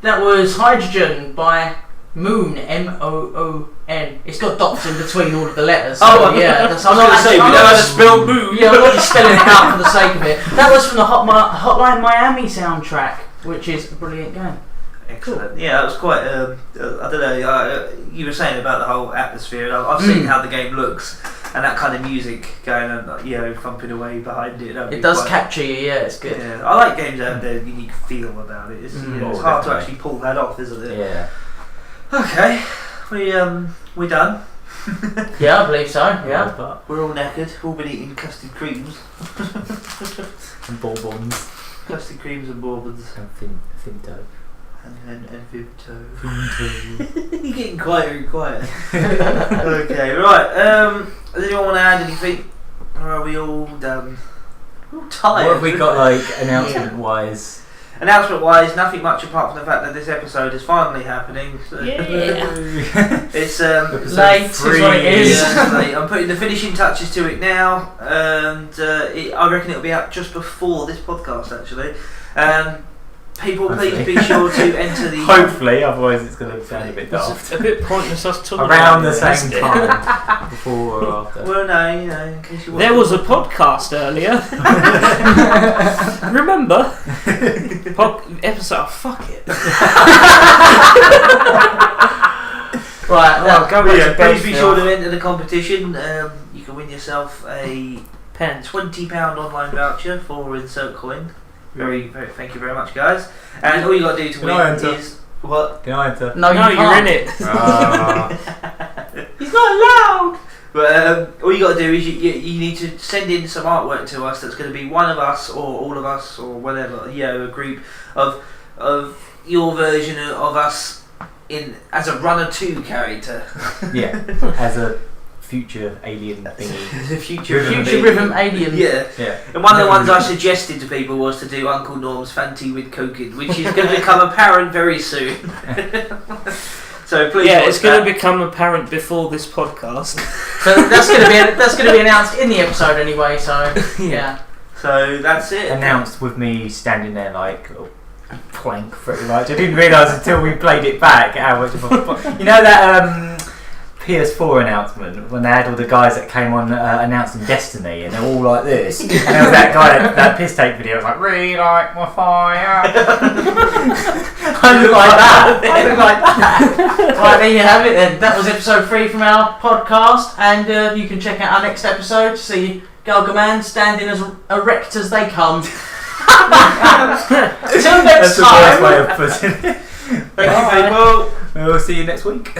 B: That was Hydrogen by M.O.O.N. M-O-O-N. It's got dots in between all of the letters. So yeah, that's,
E: I was going to say, we know how to spell moon.
B: Yeah, I'm not just spelling it out for the sake of it. That was from the Hotline Miami soundtrack, which is a brilliant game.
E: Excellent. Yeah, that was quite. I don't know. You were saying about the whole atmosphere. And I've seen how the game looks, and that kind of music going on, thumping away behind it.
B: It does capture you. Yeah, it's good.
E: Yeah, I like games that have their unique feel about it. It's, it's hard to actually pull that off, isn't it?
D: Yeah.
E: Okay, we done.
B: Yeah, I believe so. Yeah,
E: But we're all knackered. All been eating custard creams.
D: And bourbons.
E: Custard creams and bourbons.
D: And Finto.
E: And Vimto. You're getting quieter and quieter. Okay, right. Does anyone want to add anything? Or are we all done? We're all tired.
D: What have we got, like, announcement-wise?
E: Announcement-wise, nothing much apart from the fact that this episode is finally happening. So it's
B: late is what it is.
E: Yeah, late. I'm putting the finishing touches to it now, and I reckon it'll be out just before this podcast, actually. People, please be sure to enter the.
D: Hopefully, otherwise it's going to sound a bit daft.
C: It's a bit pointless us talking
D: Around
C: about
D: the same time, before or after.
E: Well, no, in case you want.
C: There was a podcast earlier. Remember? Episode. Oh, fuck it.
B: Right,
E: please be sure to enter the competition. You can win yourself a £20 online voucher for Insert Coin. Very, thank you very much, guys. And all you got to do to win is what?
D: Can I enter?
B: No,
C: you're in it.
E: He's not allowed. But all you got to do is you need to send in some artwork to us. That's going to be one of us or all of us or whatever. A group of your version of us as a Runner 2 character.
D: Yeah, as a future alien thingy.
B: future rhythm alien.
E: Yeah. And one of the ones I suggested to people was to do Uncle Norm's Fanti with Coking, which is going to become apparent very soon. So please.
C: Yeah, it's going to become apparent before this podcast.
B: So that's going to be announced in the episode anyway. So yeah.
E: So that's it.
D: Announced with me standing there like a plank, pretty much. I didn't realise until we played it back how much of a that PS4 announcement when they had all the guys that came on announcing Destiny and they're all like this, and there was that guy that piss take video was like relight my fire. I look like that.
B: Right, there you have it then. That was episode 3 from our podcast, and you can check out our next episode to see Gargaman standing as erect as they come. Until next time.
D: That's the best way of putting it.
E: Thank you, people.
D: We'll see you next week.